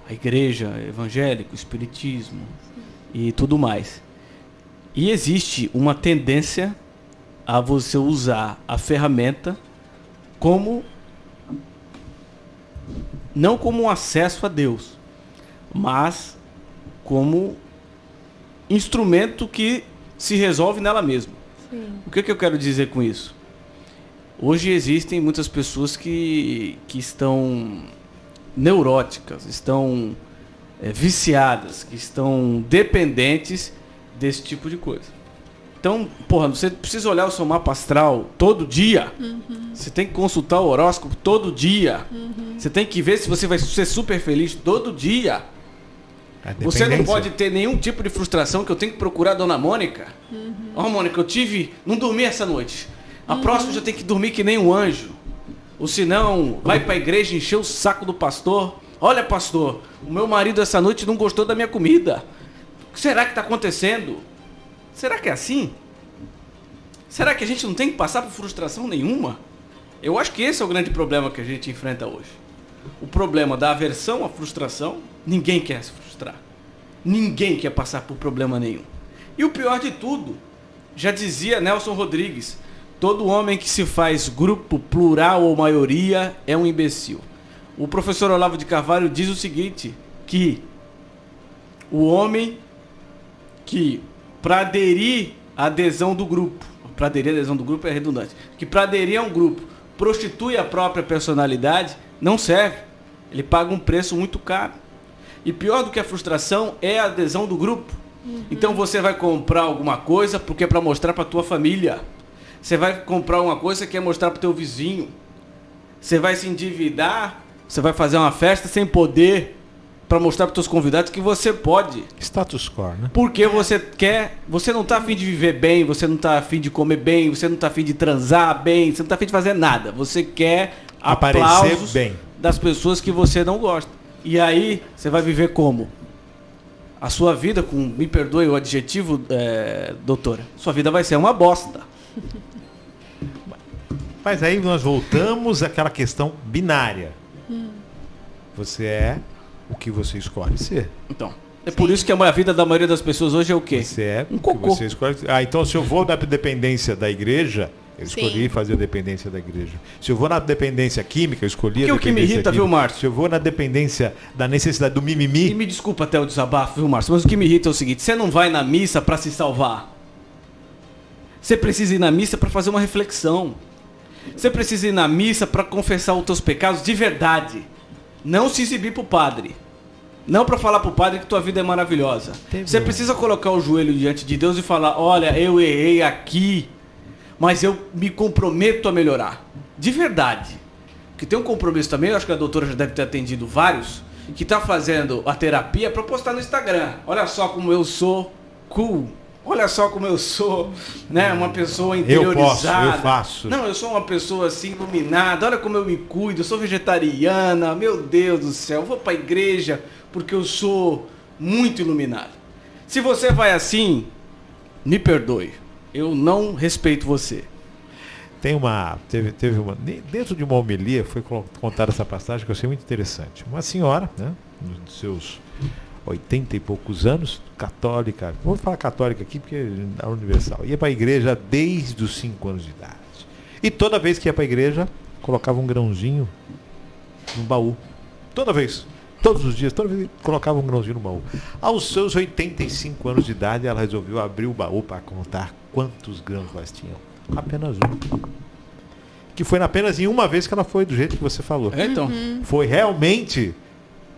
A igreja evangélica, o espiritismo e tudo mais. E existe uma tendência a você usar a ferramenta não como um acesso a Deus, mas como instrumento que se resolve nela mesma. Sim. O que eu quero dizer com isso? Hoje existem muitas pessoas que estão neuróticas, estão viciadas, que estão dependentes desse tipo de coisa. Então, você precisa olhar o seu mapa astral todo dia. Uhum. Você tem que consultar o horóscopo todo dia. Uhum. Você tem que ver se você vai ser super feliz todo dia. Você não pode ter nenhum tipo de frustração que eu tenho que procurar a dona Mônica. Mônica, não dormi essa noite. A próxima já tem que dormir que nem um anjo. Ou senão, vai pra igreja encher o saco do pastor. Olha, pastor, o meu marido essa noite não gostou da minha comida. O que será que está acontecendo? Será que é assim? Será que a gente não tem que passar por frustração nenhuma? Eu acho que esse é o grande problema que a gente enfrenta hoje. O problema da aversão à frustração, ninguém quer se frustrar. Ninguém quer passar por problema nenhum. E o pior de tudo, já dizia Nelson Rodrigues, todo homem que se faz grupo, plural ou maioria é um imbecil. O professor Olavo de Carvalho diz o seguinte, que o homem que para aderir à adesão do grupo é redundante, que para aderir a um grupo prostitui a própria personalidade, não serve. Ele paga um preço muito caro. E pior do que a frustração é a adesão do grupo. Então você vai comprar alguma coisa porque é para mostrar para tua família. Você vai comprar uma coisa que é mostrar para o teu vizinho. Você vai se endividar, você vai fazer uma festa sem poder, para mostrar para os teus convidados que você pode. Status quo, né? Porque você não está a fim de viver bem, você não está a fim de comer bem, você não está a fim de transar bem, você não está a fim de fazer nada. Você quer aplausos bem das pessoas que você não gosta. E aí, você vai viver como? A sua vida, me perdoe o adjetivo, doutora, sua vida vai ser uma bosta. Mas aí nós voltamos àquela questão binária. Você é o que você escolhe ser. Então, por isso que a vida da maioria das pessoas hoje é o quê? Você é um cocô. Você escolhe. Então se eu vou da dependência da igreja, Eu Sim. escolhi fazer a dependência da igreja. Se eu vou na dependência química, eu escolhi a Que o que me dependência irrita, química. viu, Márcio? Se eu vou na dependência da necessidade do E mimimi, me desculpa até o desabafo, viu, Márcio? Mas o que me irrita é o seguinte: você não vai na missa pra se salvar. Você precisa ir na missa pra fazer uma reflexão. Você precisa ir na missa pra confessar os teus pecados de verdade. Não se exibir pro padre. Não pra falar pro padre que tua vida é maravilhosa. Você precisa colocar o joelho diante de Deus e falar: olha, eu errei aqui, mas eu me comprometo a melhorar. De verdade. Porque tem um compromisso também, eu acho que a doutora já deve ter atendido vários, que tá fazendo a terapia pra postar no Instagram. Olha só como eu sou cool. Olha só como eu sou, né, uma pessoa interiorizada. eu faço. Não, eu sou uma pessoa assim iluminada. Olha como eu me cuido. Eu sou vegetariana. Meu Deus do céu. Eu vou pra igreja porque eu sou muito iluminado. Se você vai assim, me perdoe. Eu não respeito você. teve uma, dentro de uma homilia foi contada essa passagem que eu achei muito interessante. Uma senhora, né, nos seus 80 e poucos anos, católica, vou falar católica aqui porque é universal, ia para a igreja desde os 5 anos de idade. E toda vez que ia para a igreja, colocava um grãozinho no baú. Toda vez. Todos os dias, toda vez colocava um grãozinho no baú. Aos seus 85 anos de idade, ela resolveu abrir o baú para contar quantos grãos elas tinham. Apenas um. Que foi apenas em uma vez que ela foi do jeito que você falou. É, então. Foi realmente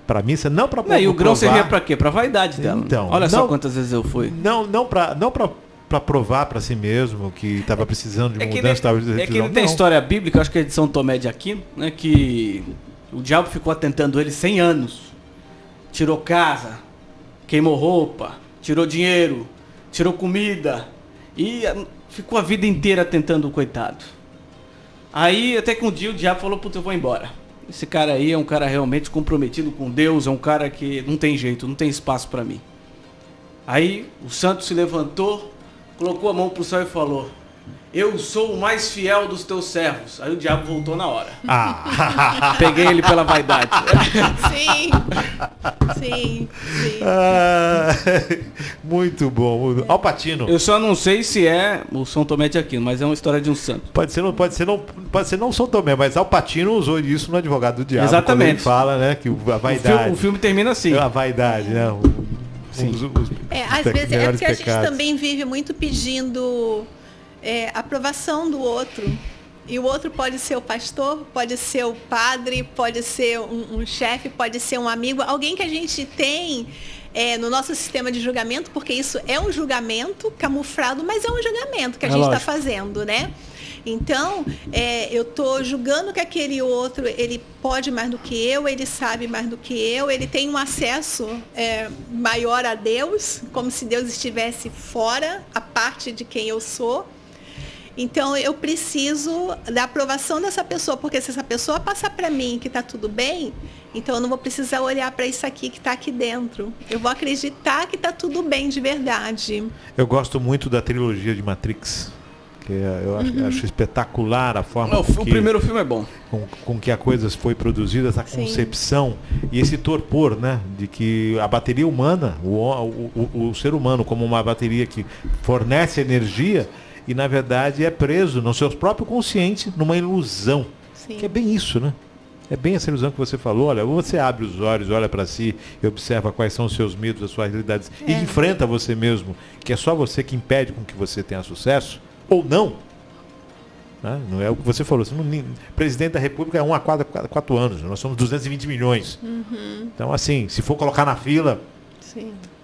para missa, não para provar. E o grão servia para quê? Para vaidade dela. Então, olha não, só quantas vezes eu fui. Não para provar para si mesmo que estava precisando de uma mudança. É que ele tem história bíblica, acho que é de São Tomé de Aquino, né, que o diabo ficou atentando ele 100 anos. Tirou casa, queimou roupa, tirou dinheiro, tirou comida e ficou a vida inteira tentando o coitado. Aí até que um dia o diabo falou: puta, eu vou embora. Esse cara aí é um cara realmente comprometido com Deus, é um cara que não tem jeito, não tem espaço para mim. Aí o santo se levantou, colocou a mão pro céu e falou: eu sou o mais fiel dos teus servos. Aí o diabo voltou na hora. Peguei ele pela vaidade. Sim. Sim. Muito bom. Al Pacino. Eu só não sei se é o São Tomé de Aquino, mas é uma história de um santo. Pode ser não São Tomé, mas Al Pacino usou isso no Advogado do Diabo. Exatamente. Quando ele fala, né, que a vaidade. O filme termina assim. A vaidade, né? Às vezes é porque a gente pecados. também vive muito pedindo aprovação do outro. E o outro pode ser o pastor, pode ser o padre, pode ser um chefe, pode ser um amigo, alguém que a gente tem no nosso sistema de julgamento, porque isso é um julgamento camuflado, mas é um julgamento que a gente está fazendo, né? Então, eu estou julgando que aquele outro, ele pode mais do que eu, ele sabe mais do que eu, ele tem um acesso maior a Deus, como se Deus estivesse fora, a parte de quem eu sou. Então, eu preciso da aprovação dessa pessoa, porque se essa pessoa passar para mim que está tudo bem, então eu não vou precisar olhar para isso aqui que está aqui dentro. Eu vou acreditar que está tudo bem de verdade. Eu gosto muito da trilogia de Matrix. Que eu acho espetacular a forma o primeiro filme é bom. Com que a coisa foi produzida, essa concepção e esse torpor, né, de que a bateria humana, o ser humano como uma bateria que fornece energia e na verdade é preso no seu próprio consciente numa ilusão. Sim. Que é bem isso, né? É bem essa ilusão que você falou. Olha, você abre os olhos, olha para si e observa quais são os seus medos, as suas realidades e enfrenta você mesmo, que é só você que impede com que você tenha sucesso. Ou não. Né? Não é o que você falou. Presidente da República é 1 a 4 anos. Nós somos 220 milhões. Então, assim, se for colocar na fila,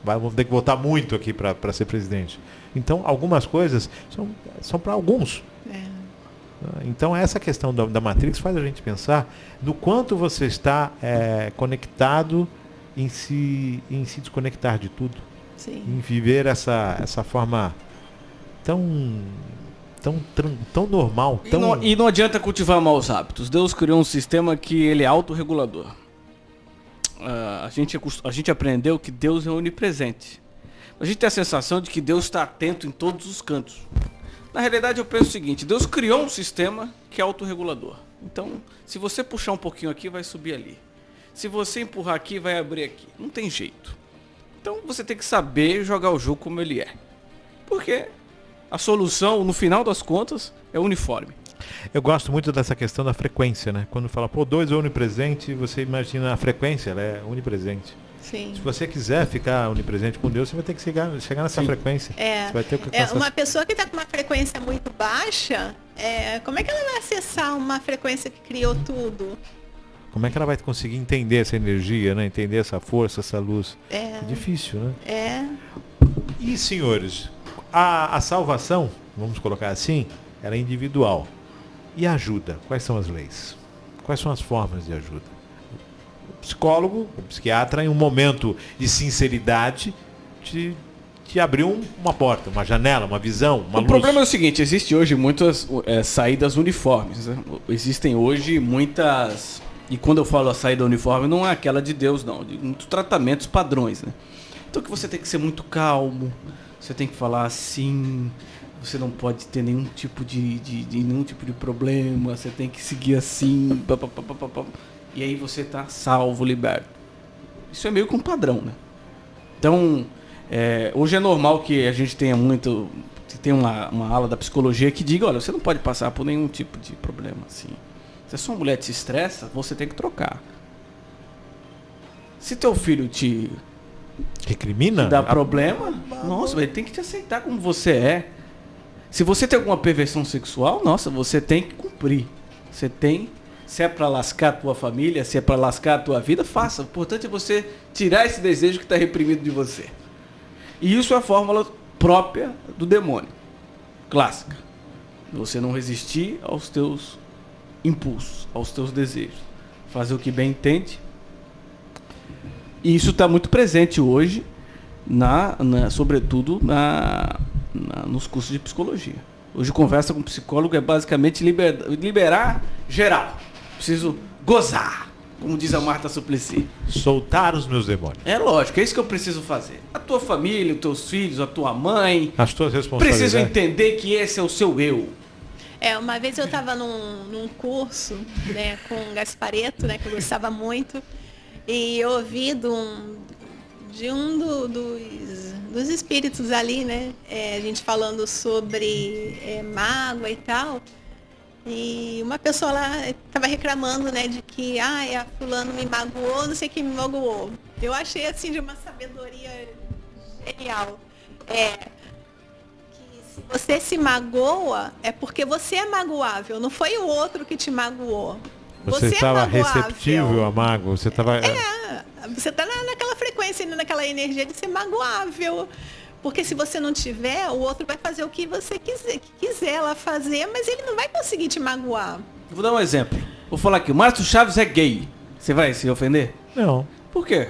vamos ter que votar muito aqui para ser presidente. Então, algumas coisas são para alguns. Então, essa questão da Matrix faz a gente pensar no quanto você está conectado em se desconectar de tudo. Sim. Em viver essa forma tão normal. E não adianta cultivar maus hábitos. Deus criou um sistema que ele é autorregulador. A gente aprendeu que Deus é onipresente. A gente tem a sensação de que Deus está atento em todos os cantos. Na realidade, eu penso o seguinte: Deus criou um sistema que é autorregulador. Então, se você puxar um pouquinho aqui, vai subir ali. Se você empurrar aqui, vai abrir aqui. Não tem jeito. Então, você tem que saber jogar o jogo como ele é. Porque a solução, no final das contas, é o uniforme. Eu gosto muito dessa questão da frequência, né? Quando fala, 2 é onipresente, você imagina a frequência, ela é onipresente. Sim. Se você quiser ficar onipresente com Deus, você vai ter que chegar nessa frequência. Você vai ter que uma pessoa que está com uma frequência muito baixa, como é que ela vai acessar uma frequência que criou tudo? Como é que ela vai conseguir entender essa energia, né? Entender essa força, essa luz? É difícil, né? E, senhores, a salvação, vamos colocar assim, ela é individual. E a ajuda? Quais são as leis? Quais são as formas de ajuda? O psicólogo, o psiquiatra, em um momento de sinceridade, te abriu uma porta, uma janela, uma visão, uma luz. O problema é o seguinte, existe hoje muitas saídas uniformes, né? Existem hoje muitas... E quando eu falo a saída uniforme, não é aquela de Deus, não. De muitos tratamentos padrões, né? Então que você tem que ser muito calmo, você tem que falar assim, você não pode ter nenhum tipo de problema, você tem que seguir assim, e aí você está salvo, liberto. Isso é meio que um padrão, né? Então, hoje é normal que a gente tenha uma ala da psicologia que diga, olha, você não pode passar por nenhum tipo de problema assim. Se a sua mulher te estressa, você tem que trocar. Se teu filho te recrimina, dá problema, nossa, ele tem que te aceitar como você é. Se você tem alguma perversão sexual, nossa, você tem que cumprir. Você tem, se é para lascar a tua família, se é para lascar a tua vida, faça. O importante é você tirar esse desejo que está reprimido de você. E isso é a fórmula própria do demônio, clássica. Você não resistir aos teus impulsos, aos teus desejos. Fazer o que bem entende. E isso está muito presente hoje, sobretudo nos cursos de psicologia. Hoje conversa com o psicólogo é basicamente liberar geral. Preciso gozar, como diz a Marta Suplicy. Soltar os meus demônios. É lógico, é isso que eu preciso fazer. A tua família, os teus filhos, a tua mãe. As tuas responsabilidades. Preciso entender que esse é o seu eu. Uma vez eu estava num curso, né, com o Gasparetto, né, que eu gostava muito, e eu ouvi de um dos espíritos ali, né, a gente falando sobre mágoa e tal, e uma pessoa lá estava reclamando, né, de que a fulano me magoou, não sei quem me magoou. Eu achei assim de uma sabedoria genial. Se você se magoa, é porque você é magoável, não foi o outro que te magoou. Você estava receptível à mágoa, você estava... Você está naquela frequência, naquela energia de ser magoável. Porque se você não tiver, o outro vai fazer o que você quiser lá fazer, mas ele não vai conseguir te magoar. Vou dar um exemplo. Vou falar aqui, o Márcio Chaves é gay. Você vai se ofender? Não. Por quê?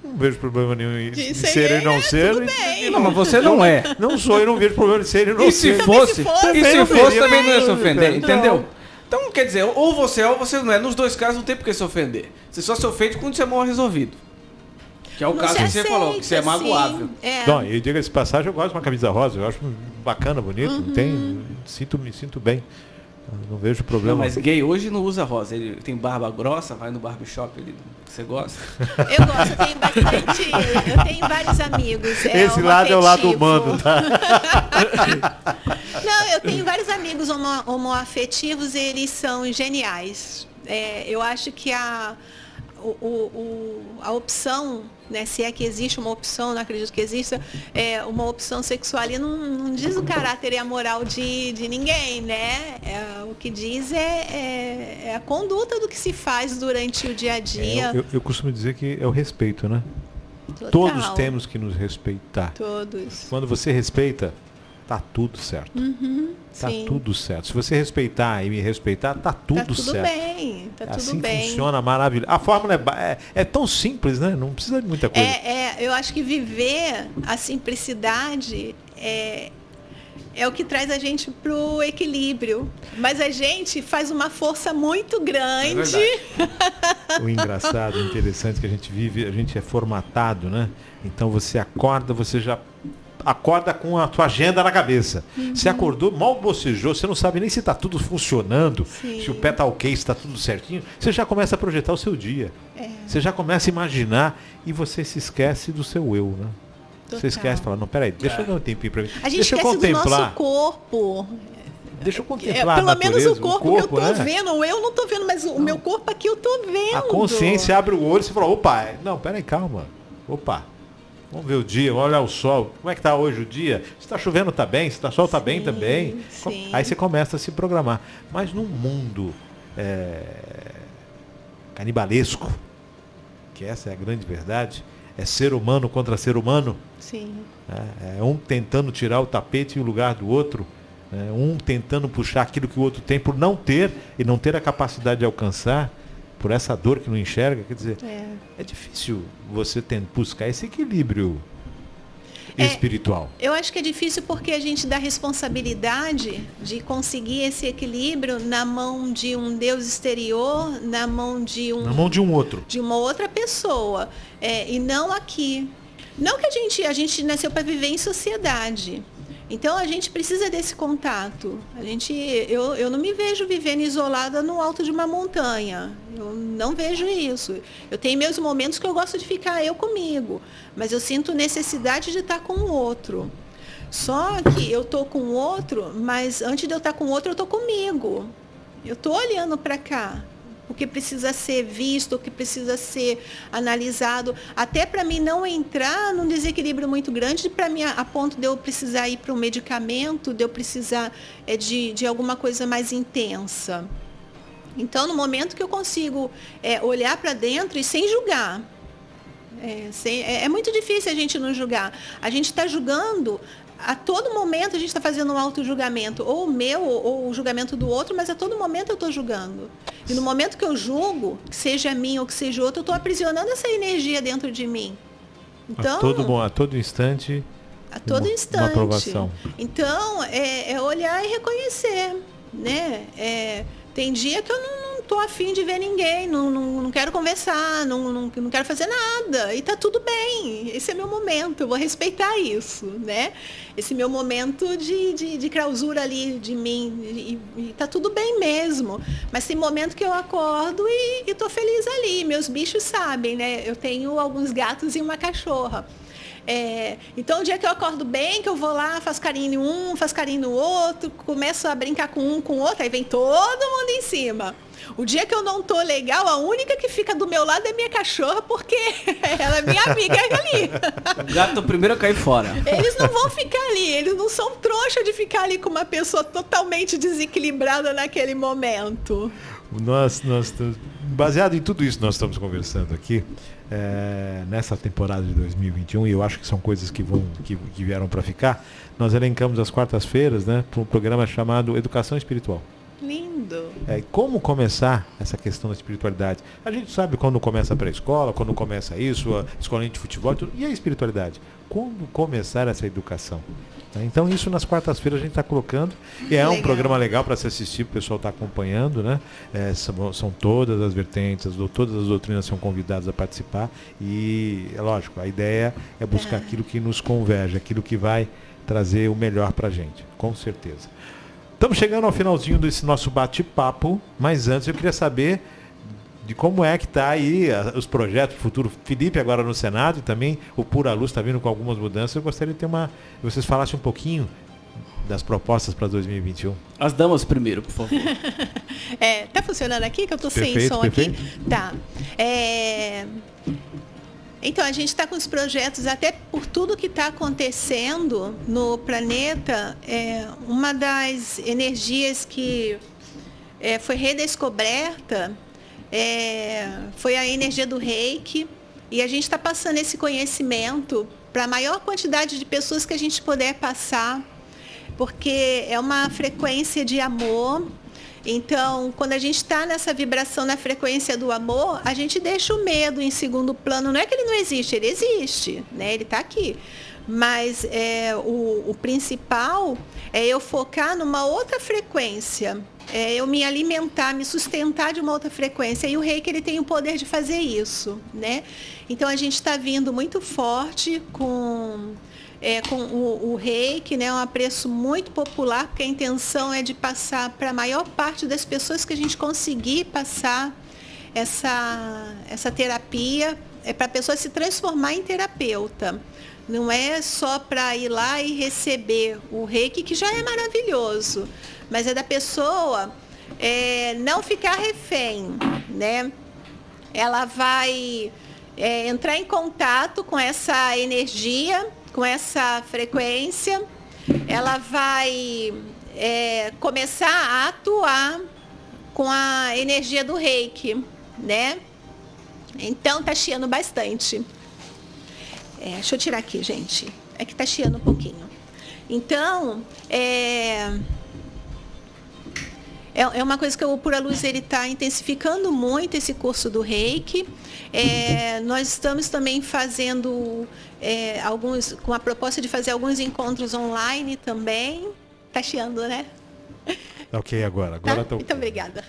Não vejo problema nenhum em ser e não ser. Tudo bem. Não, mas você não é. Não sou, eu não vejo problema em ser e não ser. E se fosse também não ia se ofender, Não. entendeu? Então, quer dizer, ou você é ou você não é. Nos dois casos não tem por que se ofender. Você só se ofende quando você é mal resolvido. Que é o caso que você falou, que você é magoável. Não, e diga essa passagem, eu gosto de uma camisa rosa, eu acho bacana, bonito, não tem, me sinto bem. Não vejo problema. Não, mas gay hoje não usa rosa. Ele tem barba grossa, vai no barbershop, você gosta? Eu gosto, eu tenho bastante. Eu tenho vários amigos. Esse lado é o lado humano, tá? Não, eu tenho vários amigos homoafetivos e eles são geniais. Eu acho que a opção, né, se é que existe uma opção, não acredito que exista, uma opção sexual ali não diz o caráter e a moral de ninguém, né? O que diz é a conduta do que se faz durante o dia a dia. Eu costumo dizer que é o respeito, né? Total. Todos temos que nos respeitar. Todos. Quando você respeita, tá tudo certo. Tá sim. tudo certo. Se você respeitar e me respeitar, tá tudo certo. Bem, tá tudo assim bem. Funciona maravilhoso. A fórmula é tão simples, né? Não precisa de muita coisa. Eu acho que viver a simplicidade é o que traz a gente pro equilíbrio. Mas a gente faz uma força muito grande. O engraçado, o interessante que a gente vive, a gente é formatado, né? Então você acorda, você já acorda com a tua agenda na cabeça. Você acordou, mal bocejou, você não sabe nem se está tudo funcionando, Sim. se o pé está ok, se está tudo certinho. Você já começa a projetar o seu dia. Você já começa a imaginar e você se esquece do seu eu, né? Você esquece, fala, não, peraí, deixa eu dar um tempinho para mim. A gente deixa eu esquece contemplar. do nosso corpo. Deixa eu contemplar Pelo a menos natureza, o corpo eu tô né? vendo, eu não tô vendo, mas o meu corpo aqui eu tô vendo. A consciência abre o olho e você fala, opa, não, peraí, calma. Opa, vamos ver o dia, vamos olhar o sol. Como é que tá hoje o dia? Se tá chovendo, tá bem. Se tá sol, tá bem também. Sim. Aí você começa a se programar. Mas num mundo canibalesco, que essa é a grande verdade, é ser humano contra ser humano. Sim. É um tentando tirar o tapete e o lugar do outro. Um tentando puxar aquilo que o outro tem por não ter e não ter a capacidade de alcançar, por essa dor que não enxerga. Quer dizer, é difícil você buscar esse equilíbrio espiritual. Eu acho que é difícil porque a gente dá responsabilidade de conseguir esse equilíbrio na mão de um Deus exterior, na mão de um outro. De uma outra pessoa. E não aqui. Não que a gente nasceu para viver em sociedade. Então a gente precisa desse contato. Eu não me vejo vivendo isolada no alto de uma montanha. Eu não vejo isso. Eu tenho meus momentos que eu gosto de ficar eu comigo, mas eu sinto necessidade de estar com o outro. Só que eu estou com o outro, mas antes de eu estar com o outro, eu estou comigo. Eu estou olhando para cá. O que precisa ser visto, o que precisa ser analisado, até para mim não entrar num desequilíbrio muito grande, para mim a ponto de eu precisar ir para um medicamento, de eu precisar de alguma coisa mais intensa. Então, no momento que eu consigo olhar para dentro e sem julgar, é muito difícil a gente não julgar. A gente está julgando. A todo momento a gente está fazendo um auto-julgamento, ou o meu, ou o julgamento do outro, mas a todo momento eu estou julgando. E no momento que eu julgo, que seja mim ou que seja outro, eu estou aprisionando essa energia dentro de mim. Então, a todo instante. A todo instante. Uma aprovação. Então, é olhar e reconhecer, né? Tem dia que eu não estou afim de ver ninguém, não quero conversar, não quero fazer nada. E está tudo bem. Esse é meu momento, eu vou respeitar isso, né? Esse meu momento de clausura ali de mim. E está tudo bem mesmo. Mas tem momento que eu acordo e estou feliz ali. Meus bichos sabem, né? Eu tenho alguns gatos e uma cachorra. Então, o dia que eu acordo bem, que eu vou lá, faço carinho em um, faço carinho no outro, começo a brincar com um, com o outro, aí vem todo mundo em cima. O dia que eu não tô legal, a única que fica do meu lado é minha cachorra, porque ela é minha amiga ali. O gato é o primeiro a cair fora. Eles não vão ficar ali, eles não são trouxa de ficar ali com uma pessoa totalmente desequilibrada naquele momento. Nós baseado em tudo isso que nós estamos conversando aqui, nessa temporada de 2021, e eu acho que são coisas que vieram para ficar, nós elencamos as quartas-feiras, né, para um programa chamado Educação Espiritual. Lindo. Como começar essa questão da espiritualidade? A gente sabe quando começa a pré-escola, quando começa isso, a escolinha de futebol, tudo. E a espiritualidade? Como começar essa educação? Então isso nas quartas-feiras a gente está colocando. E é um programa legal para se assistir, o pessoal está acompanhando, né? São todas as vertentes, todas as doutrinas são convidadas a participar. E é lógico, a ideia é buscar aquilo que nos converge, aquilo que vai trazer o melhor para a gente, com certeza. Estamos chegando ao finalzinho desse nosso bate-papo, mas antes eu queria saber de como é que está aí os projetos futuro. Felipe agora no Senado e também o Pura Luz está vindo com algumas mudanças. Eu gostaria de vocês falassem um pouquinho das propostas para 2021. As damas primeiro, por favor. Tá funcionando aqui? Que eu estou sem som perfeito. Aqui? Tá. Então, a gente está com os projetos, até por tudo que está acontecendo no planeta, uma das energias que foi redescoberta foi a energia do Reiki, e a gente está passando esse conhecimento para a maior quantidade de pessoas que a gente puder passar, porque é uma frequência de amor. Então, quando a gente está nessa vibração, na frequência do amor, a gente deixa o medo em segundo plano. Não é que ele não existe, ele existe, né? Ele está aqui. Mas o principal é eu focar numa outra frequência, eu me alimentar, me sustentar de uma outra frequência. E o Reiki, ele tem o poder de fazer isso, né? Então, a gente está vindo muito forte com o Reiki, né, um apreço muito popular, porque a intenção é de passar para a maior parte das pessoas que a gente conseguir passar essa terapia, para a pessoa se transformar em terapeuta. Não é só para ir lá e receber o reiki, que já é maravilhoso, mas é da pessoa não ficar refém, né? Ela vai entrar em contato com essa energia, com essa frequência, ela vai começar a atuar com a energia do reiki, né? Então tá chiando bastante. Deixa eu tirar aqui, gente. É que tá chiando um pouquinho. Então, é uma coisa que o Pura Luz ele está intensificando muito esse curso do Reiki. Nós estamos também fazendo com a proposta de fazer alguns encontros online também. Tá chiando, né? Ok, agora tá. Muito obrigada.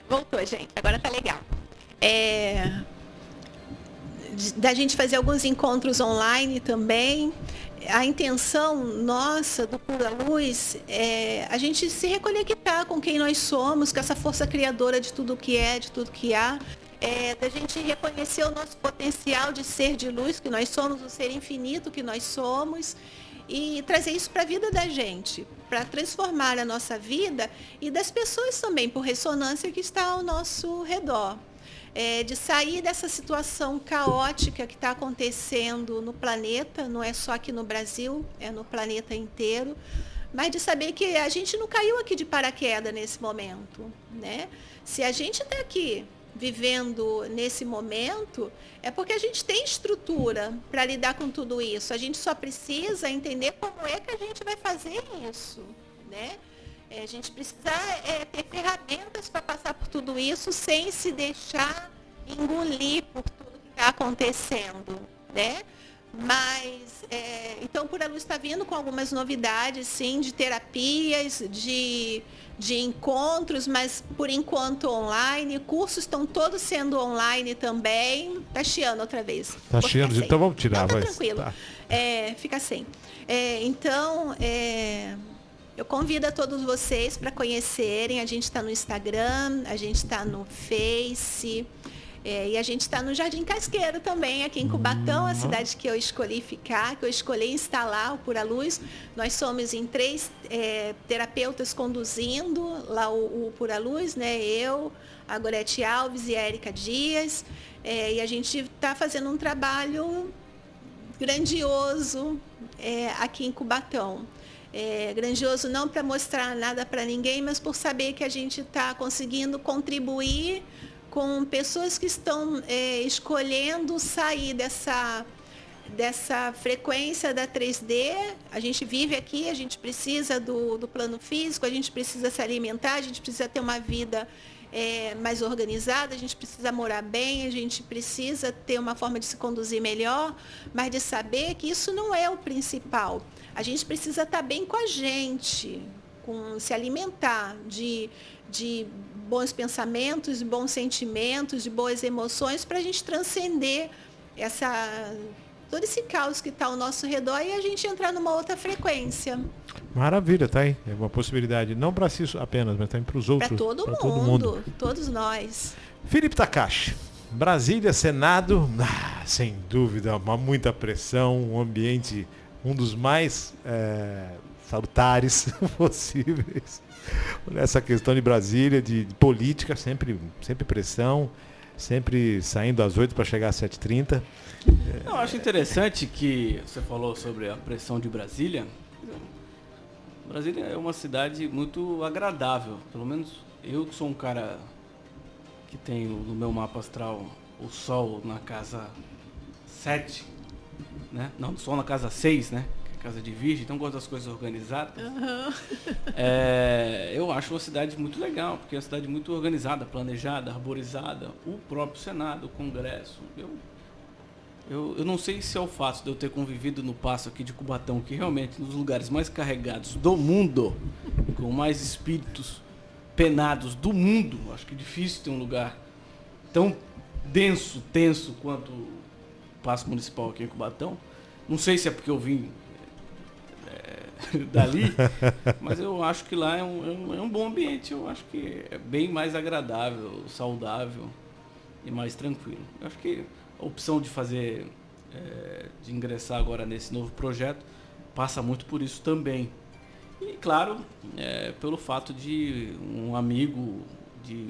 Voltou, gente. Agora tá legal. Da gente fazer alguns encontros online também. A intenção nossa do Pura Luz é a gente se reconectar com quem nós somos, com essa força criadora de tudo que é, de tudo que há, da gente reconhecer o nosso potencial de ser de luz, que nós somos, o ser infinito que nós somos, e trazer isso para a vida da gente, para transformar a nossa vida e das pessoas também, por ressonância que está ao nosso redor. De sair dessa situação caótica que está acontecendo no planeta, não é só aqui no Brasil, é no planeta inteiro, mas de saber que a gente não caiu aqui de paraquedas nesse momento, né? Se a gente está aqui vivendo nesse momento, é porque a gente tem estrutura para lidar com tudo isso. A gente só precisa entender como é que a gente vai fazer isso, né? A gente precisa ter ferramentas para passar por tudo isso sem se deixar engolir por tudo que está acontecendo, né? Mas, então, Pura Luz está vindo com algumas novidades, sim, de terapias, de encontros, mas por enquanto online. Cursos estão todos sendo online também. Tá chiando outra vez. Tá chiando, então vamos tirar. Não, tá tranquilo. Tá. Fica sem. Então, eu convido a todos vocês para conhecerem. A gente está no Instagram, a gente está no Face, e a gente está no Jardim Casqueiro também, aqui em Cubatão, a cidade que eu escolhi ficar, que eu escolhi instalar o Pura Luz. Nós somos em 3 terapeutas conduzindo lá o Pura Luz, né? Eu, a Gorete Alves e a Érica Dias. E a gente está fazendo um trabalho grandioso aqui em Cubatão. Grandioso não para mostrar nada para ninguém, mas por saber que a gente está conseguindo contribuir com pessoas que estão escolhendo sair dessa frequência da 3D. A gente vive aqui, a gente precisa do plano físico, a gente precisa se alimentar, a gente precisa ter uma vida mais organizada, a gente precisa morar bem, a gente precisa ter uma forma de se conduzir melhor, mas de saber que isso não é o principal. A gente precisa estar bem com a gente, se alimentar de bons pensamentos, de bons sentimentos, de boas emoções, para a gente transcender todo esse caos que está ao nosso redor e a gente entrar numa outra frequência. Maravilha, tá aí. É uma possibilidade, não para si apenas, mas também para os outros. Para todo mundo, todos nós. Felipe Takashi, Brasília, Senado, sem dúvida, muita pressão, um ambiente, um dos mais salutares possíveis. Essa questão de Brasília, de política, sempre pressão, sempre saindo às 8 para chegar às 7h30. Eu acho interessante que você falou sobre a pressão de Brasília. Brasília é uma cidade muito agradável, pelo menos eu que sou um cara que tenho no meu mapa astral o Sol na casa 7, né? Não, o Sol na casa 6, né? Casa de Virgem, então gosto das coisas organizadas. Uhum. Eu acho uma cidade muito legal, porque é uma cidade muito organizada, planejada, arborizada. O próprio Senado, o Congresso. Eu não sei se é o fato de eu ter convivido no Paço aqui de Cubatão, que realmente nos lugares mais carregados do mundo, com mais espíritos penados do mundo, acho que é difícil ter um lugar tão denso, tenso quanto o Paço Municipal aqui em Cubatão. Não sei se é porque eu vim dali, mas eu acho que lá é um bom ambiente. Eu acho que é bem mais agradável, saudável e mais tranquilo. Eu acho que a opção de fazer de ingressar agora nesse novo projeto, passa muito por isso também. E, claro, pelo fato de um amigo de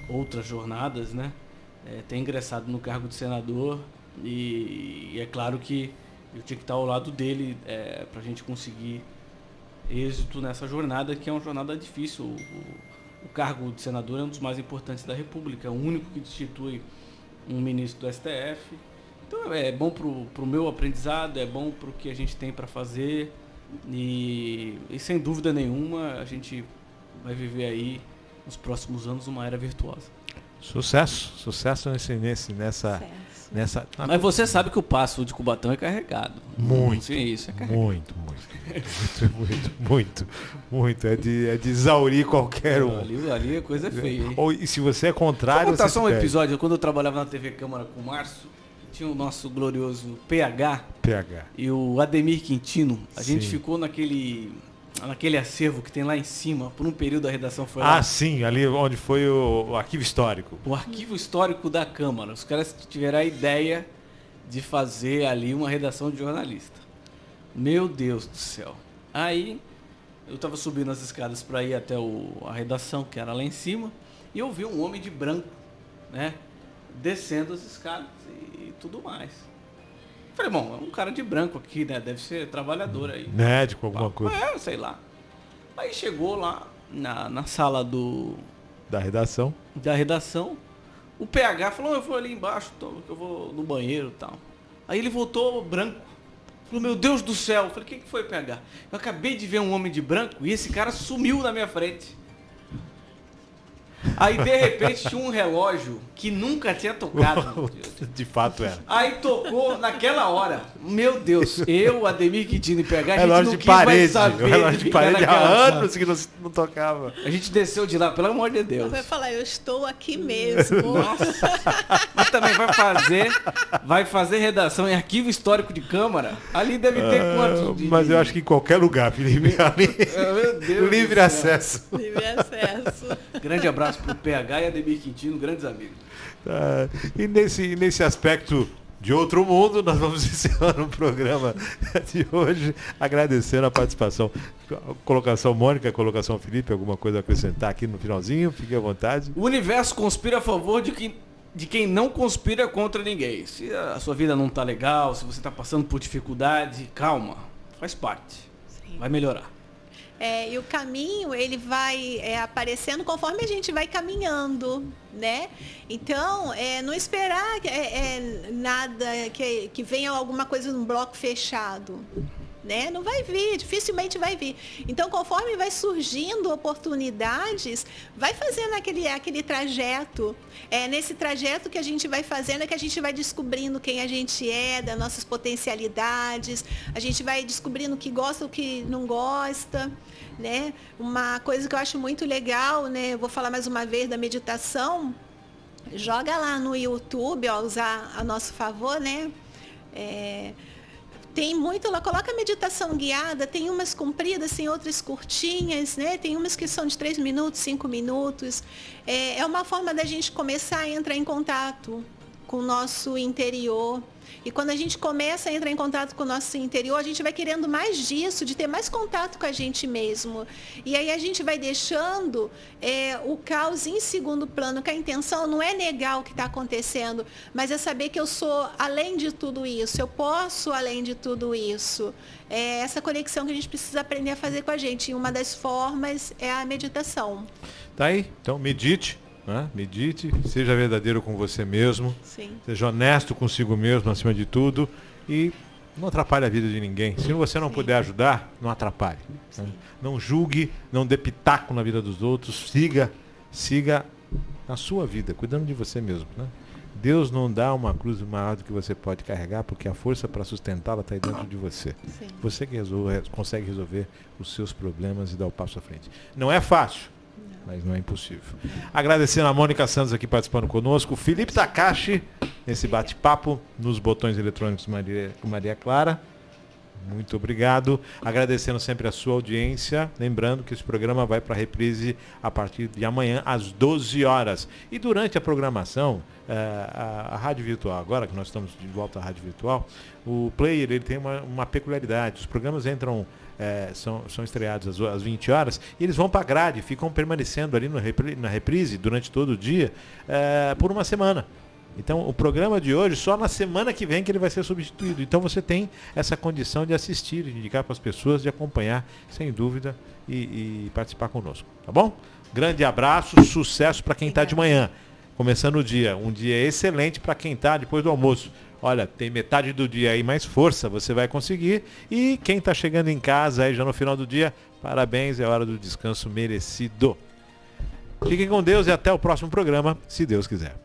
outras jornadas, né, ter ingressado no cargo de senador, e é claro que eu tinha que estar ao lado dele para a gente conseguir êxito nessa jornada, que é uma jornada difícil. O cargo de senador é um dos mais importantes da República, é o único que destitui um ministro do STF. Então é bom para o meu aprendizado, é bom para o que a gente tem para fazer, e sem dúvida nenhuma a gente vai viver aí nos próximos anos uma era virtuosa. Sucesso nessa. Mas você sabe que o passo de Cubatão é carregado. Muito. Sim, isso é carregado. Muito. É de exaurir qualquer um. Ali a coisa é feia, hein? E se você é contrário... Vou contar só um episódio. Quando eu trabalhava na TV Câmara com o Márcio, tinha o nosso glorioso PH. E o Ademir Quintino. A gente ficou naquele acervo que tem lá em cima, por um período a redação foi lá. Sim, ali onde foi o arquivo histórico. O arquivo histórico da Câmara. Os caras tiveram a ideia de fazer ali uma redação de jornalista. Meu Deus do céu. Aí, eu estava subindo as escadas para ir até a redação, que era lá em cima, e eu vi um homem de branco, né, descendo as escadas e tudo mais. Falei, bom, é um cara de branco aqui, né? Deve ser trabalhador aí. Médico, alguma coisa. Sei lá. Aí chegou lá na sala da redação. O PH falou, eu vou ali embaixo, eu vou no banheiro e tal. Aí ele voltou branco. Falou, meu Deus do céu. Eu falei, o que foi, PH? Eu acabei de ver um homem de branco e esse cara sumiu na minha frente. Aí, de repente, tinha um relógio que nunca tinha tocado. De fato era. Aí tocou naquela hora. Meu Deus, eu, Ademir Quintino e PH, a gente relógio não de quis mais parede. saber. Relógio de parede há anos que não tocava. A gente desceu de lá, pelo amor de Deus. Vai falar, eu estou aqui mesmo. Nossa. Mas também vai fazer redação em arquivo histórico de Câmara. Ali deve ter quantos? Mas eu acho que em qualquer lugar, Felipe. Ali, meu Deus, livre acesso. Livre acesso. Grande abraço pro PH e Ademir Quintino, grandes amigos. E nesse aspecto de outro mundo, nós vamos encerrar o programa de hoje, agradecendo a participação. Colocação Mônica, colocação Felipe, alguma coisa a acrescentar aqui no finalzinho? Fique à vontade. O universo conspira a favor de quem não conspira contra ninguém. Se a sua vida não tá legal, se você tá passando por dificuldade, calma, faz parte. Sim. Vai melhorar. E o caminho, ele vai aparecendo conforme a gente vai caminhando, né? Então, não esperar nada que venha alguma coisa num bloco fechado, né? Não vai vir, dificilmente vai vir. Então, conforme vai surgindo oportunidades, vai fazendo aquele trajeto. Nesse trajeto que a gente vai fazendo é que a gente vai descobrindo quem a gente é, das nossas potencialidades, a gente vai descobrindo o que gosta, o que não gosta, né? Uma coisa que eu acho muito legal, né? Eu vou falar mais uma vez da meditação. Joga lá no YouTube, usar a nosso favor, né? Tem muito lá, coloca meditação guiada, tem umas compridas, tem outras curtinhas, né? Tem umas que são de 3 minutos, 5 minutos. É uma forma da gente começar a entrar em contato com o nosso interior. E quando a gente começa a entrar em contato com o nosso interior, a gente vai querendo mais disso, de ter mais contato com a gente mesmo. E aí a gente vai deixando o caos em segundo plano, que a intenção não é negar o que está acontecendo, mas é saber que eu sou além de tudo isso, eu posso além de tudo isso. É essa conexão que a gente precisa aprender a fazer com a gente. E uma das formas é a meditação. Tá aí, então medite. Né? Medite, seja verdadeiro com você mesmo. Sim. Seja honesto consigo mesmo, acima de tudo, e não atrapalhe a vida de ninguém. Se você não puder ajudar, não atrapalhe. Né? Não julgue, não dê pitaco na vida dos outros, siga a sua vida, cuidando de você mesmo. Né? Deus não dá uma cruz maior do que você pode carregar, porque a força para sustentá-la está aí dentro de você. Sim. Você que consegue resolver os seus problemas e dar o passo à frente. Não é fácil, mas não é impossível. Agradecendo a Mônica Santos aqui participando conosco, o Felipe Takashi nesse bate-papo nos botões eletrônicos com Maria Clara. Muito obrigado. Agradecendo sempre a sua audiência. Lembrando que esse programa vai para reprise a partir de amanhã, às 12 horas. E durante a programação, a rádio virtual, agora que nós estamos de volta à rádio virtual, o player ele tem uma peculiaridade. Os programas entram, são estreados às 20 horas e eles vão para a grade, ficam permanecendo ali na reprise durante todo o dia, por uma semana. Então, o programa de hoje, só na semana que vem que ele vai ser substituído. Então, você tem essa condição de assistir, de indicar para as pessoas, de acompanhar, sem dúvida, e participar conosco. Tá bom? Grande abraço, sucesso para quem está de manhã, começando o dia. Um dia excelente para quem está depois do almoço. Olha, tem metade do dia aí, mais força, você vai conseguir. E quem está chegando em casa aí já no final do dia, parabéns, é hora do descanso merecido. Fiquem com Deus e até o próximo programa, se Deus quiser.